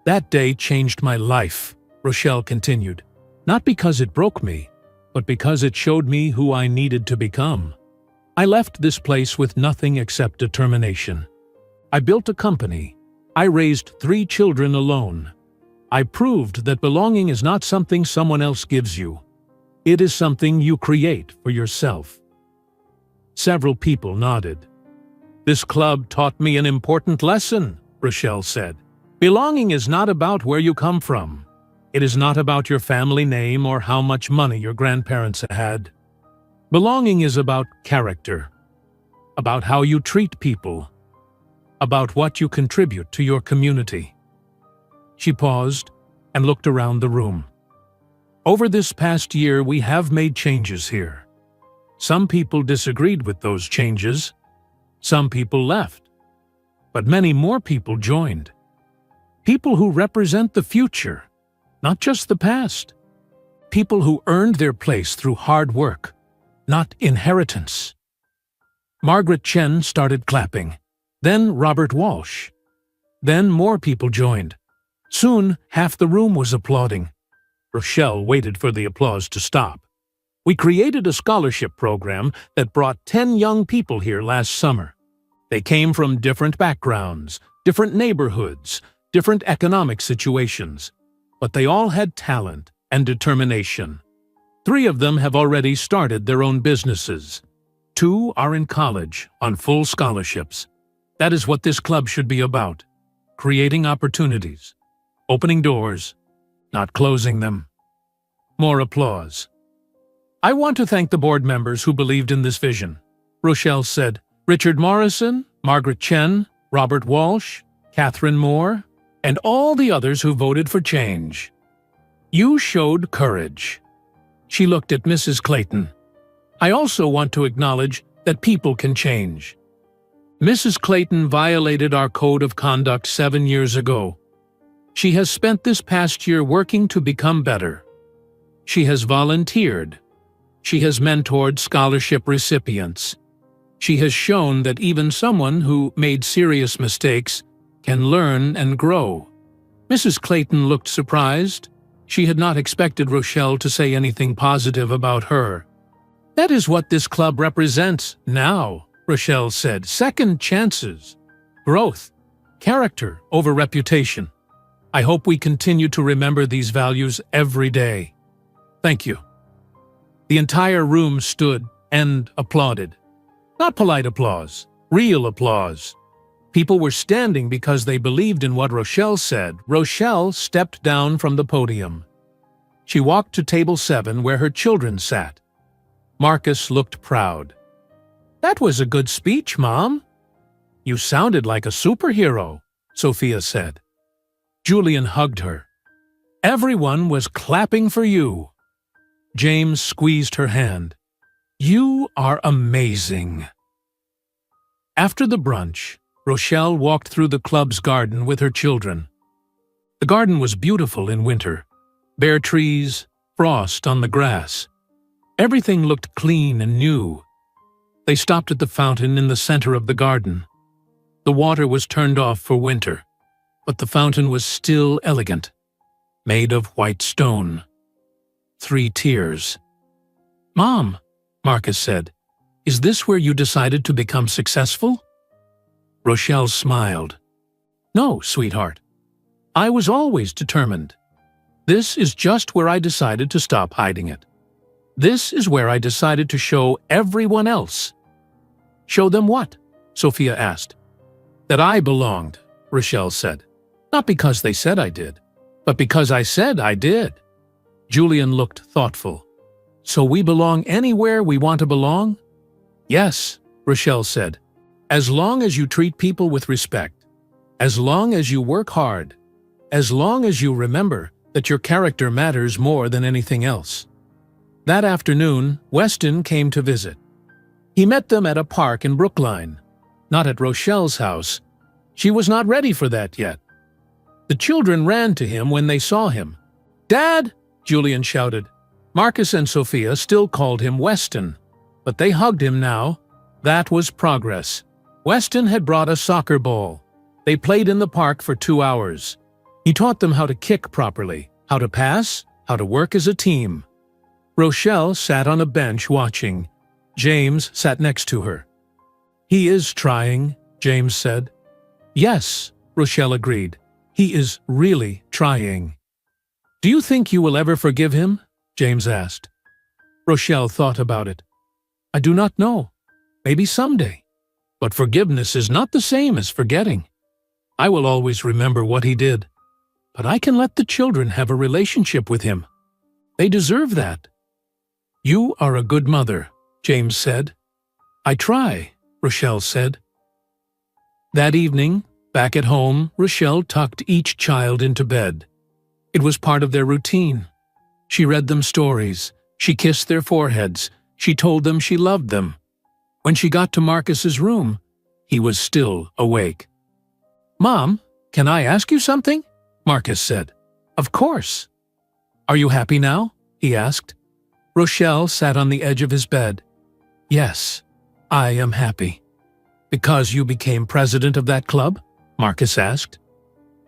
That day changed my life, Rochelle continued, not because it broke me, but because it showed me who I needed to become. I left this place with nothing except determination. I built a company. I raised 3 children alone. I proved that belonging is not something someone else gives you. It is something you create for yourself. Several people nodded. This club taught me an important lesson, Rochelle said. Belonging is not about where you come from. It is not about your family name or how much money your grandparents had. Belonging is about character, about how you treat people, about what you contribute to your community. She paused and looked around the room. Over this past year, we have made changes here. Some people disagreed with those changes. Some people left. But many more people joined. People who represent the future, not just the past. People who earned their place through hard work, not inheritance. Margaret Chen started clapping. Then Robert Walsh. Then more people joined. Soon, half the room was applauding. Rochelle waited for the applause to stop. We created a scholarship program that brought 10 young people here last summer. They came from different backgrounds, different neighborhoods, different economic situations, but they all had talent and determination. 3 of them have already started their own businesses. 2 are in college on full scholarships. That is what this club should be about. Creating opportunities. Opening doors, not closing them. More applause. I want to thank the board members who believed in this vision, Rochelle said. Richard Morrison, Margaret Chen, Robert Walsh, Catherine Moore, and all the others who voted for change. You showed courage. She looked at Mrs. Clayton. I also want to acknowledge that people can change. Mrs. Clayton violated our code of conduct 7 years ago. She has spent this past year working to become better. She has volunteered. She has mentored scholarship recipients. She has shown that even someone who made serious mistakes can learn and grow. Mrs. Clayton looked surprised. She had not expected Rochelle to say anything positive about her. That is what this club represents now, Rochelle said. Second chances, growth, character over reputation. I hope we continue to remember these values every day. Thank you. The entire room stood and applauded. Not polite applause, real applause. People were standing because they believed in what Rochelle said. Rochelle stepped down from the podium. She walked to table 7 where her children sat. Marcus looked proud. That was a good speech, Mom. You sounded like a superhero, Sophia said. Julian hugged her. Everyone was clapping for you. James squeezed her hand. You are amazing. After the brunch, Rochelle walked through the club's garden with her children. The garden was beautiful in winter. Bare trees, frost on the grass. Everything looked clean and new. They stopped at the fountain in the center of the garden. The water was turned off for winter, but the fountain was still elegant, made of white stone. 3 tears. Mom, Marcus said, is this where you decided to become successful? Rochelle smiled. No, sweetheart. I was always determined. This is just where I decided to stop hiding it. This is where I decided to show everyone else. Show them what? Sophia asked. That I belonged, Rochelle said. Not because they said I did, But because I said I did. Julian looked thoughtful. So we belong anywhere we want to belong? Yes, Rochelle said. As long as you treat people with respect. As long as you work hard. As long as you remember that your character matters more than anything else. That afternoon, Weston came to visit. He met them at a park in Brookline, not at Rochelle's house. She was not ready for that yet. The children ran to him when they saw him. "Dad!" Julian shouted. Marcus and Sophia still called him Weston, but they hugged him now. That was progress. Weston had brought a soccer ball. They played in the park for 2 hours. He taught them how to kick properly, how to pass, how to work as a team. Rochelle sat on a bench watching. James sat next to her. "He is trying," James said. "Yes," Rochelle agreed. "He is really trying." "Do you think you will ever forgive him?" James asked. Rochelle thought about it. "I do not know. Maybe someday. But forgiveness is not the same as forgetting. I will always remember what he did. But I can let the children have a relationship with him. They deserve that." "You are a good mother," James said. "I try," Rochelle said. That evening, back at home, Rochelle tucked each child into bed. It was part of their routine. She read them stories. She kissed their foreheads. She told them she loved them. When she got to Marcus's room, he was still awake. "Mom, can I ask you something?" Marcus said. "Of course." "Are you happy now?" he asked. Rochelle sat on the edge of his bed. "Yes, I am happy." "Because you became president of that club?" Marcus asked.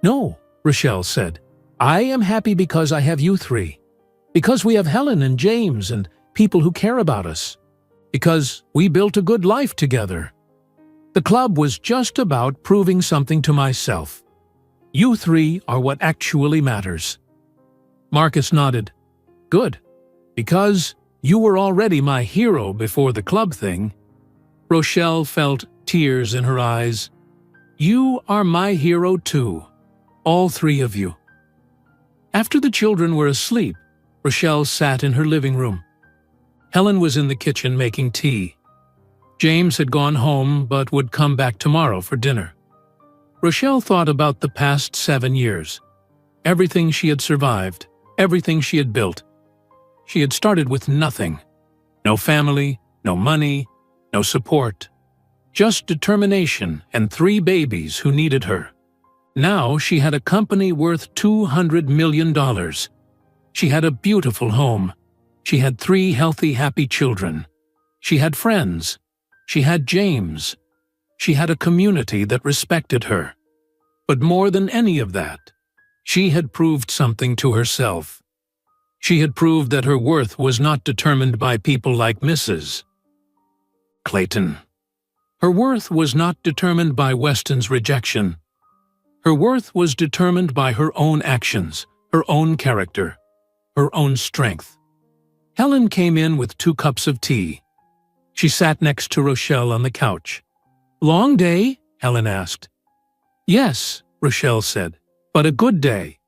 "No," Rochelle said. "I am happy because I have you three. Because we have Helen and James and people who care about us. Because we built a good life together. The club was just about proving something to myself. You three are what actually matters." Marcus nodded. "Good. Because you were already my hero before the club thing." Rochelle felt tears in her eyes. "You are my hero too. All three of you." After the children were asleep, Rochelle sat in her living room. Helen was in the kitchen making tea. James had gone home but would come back tomorrow for dinner. Rochelle thought about the past 7 years. Everything she had survived, everything she had built. She had started with nothing. No family, no money, no support. Just determination and 3 babies who needed her. Now she had a company worth $200 million. She had a beautiful home. She had 3 healthy, happy children. She had friends. She had James. She had a community that respected her. But more than any of that, she had proved something to herself. She had proved that her worth was not determined by people like Mrs. Clayton. Her worth was not determined by Weston's rejection. Her worth was determined by her own actions, her own character, her own strength. Helen came in with 2 cups of tea. She sat next to Rochelle on the couch. "Long day?" Helen asked. "Yes," Rochelle said, "but a good day."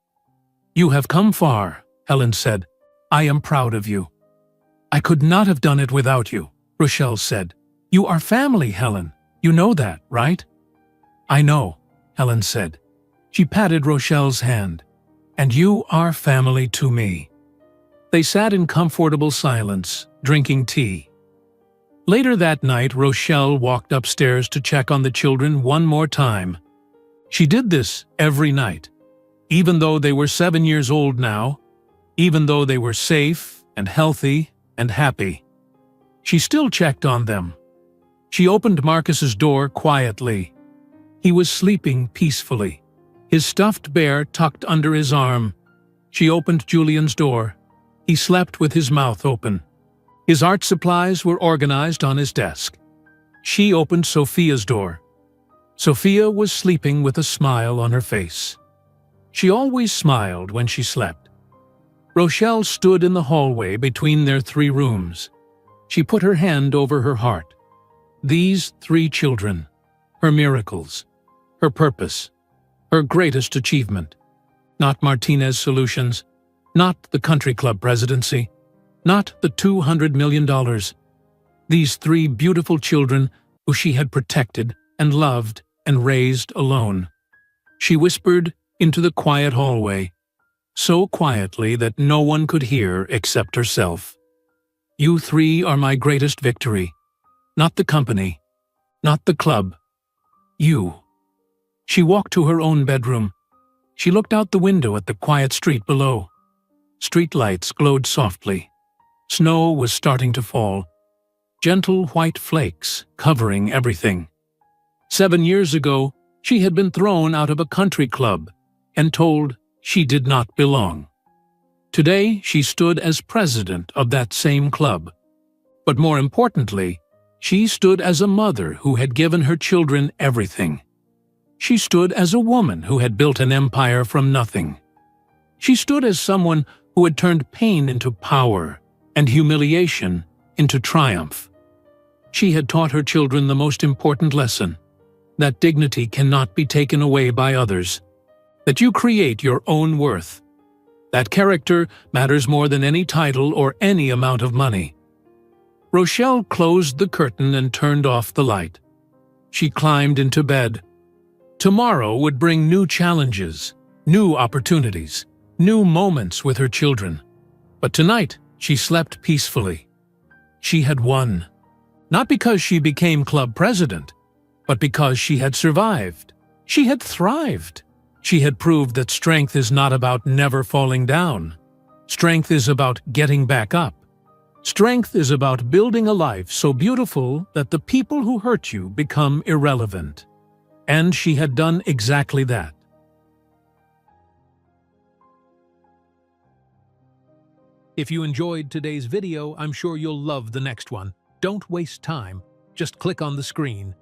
"You have come far," Helen said. "I am proud of you." "I could not have done it without you," Rochelle said. "You are family, Helen. You know that, right?" "I know," Helen said. She patted Rochelle's hand. "And you are family to me." They sat in comfortable silence, drinking tea. Later that night, Rochelle walked upstairs to check on the children one more time. She did this every night. Even though they were 7 years old now, even though they were safe and healthy and happy, she still checked on them. She opened Marcus's door quietly. He was sleeping peacefully, his stuffed bear tucked under his arm. She opened Julian's door. He slept with his mouth open. His art supplies were organized on his desk. She opened Sophia's door. Sophia was sleeping with a smile on her face. She always smiled when she slept. Rochelle stood in the hallway between their 3 rooms. She put her hand over her heart. These 3 children, her miracles, her purpose, her greatest achievement. Not Martinez Solutions, not the country club presidency, not the $200 million. These three beautiful children who she had protected and loved and raised alone. She whispered into the quiet hallway, so quietly that no one could hear except herself. You three are my greatest victory. Not the company, not the club. You. She walked to her own bedroom. She looked out the window at the quiet street below. Street lights glowed softly. Snow was starting to fall. Gentle white flakes covering everything. 7 years ago, she had been thrown out of a country club and told she did not belong. Today, she stood as president of that same club. But more importantly, she stood as a mother who had given her children everything. She stood as a woman who had built an empire from nothing. She stood as someone who had turned pain into power and humiliation into triumph. She had taught her children the most important lesson, that dignity cannot be taken away by others, that you create your own worth, that character matters more than any title or any amount of money. Rochelle closed the curtain and turned off the light. She climbed into bed. Tomorrow would bring new challenges, new opportunities, new moments with her children. But tonight, she slept peacefully. She had won. Not because she became club president, but because she had survived. She had thrived. She had proved that strength is not about never falling down. Strength is about getting back up. Strength is about building a life so beautiful that the people who hurt you become irrelevant. And she had done exactly that. If you enjoyed today's video, I'm sure you'll love the next one. Don't waste time. Just click on the screen.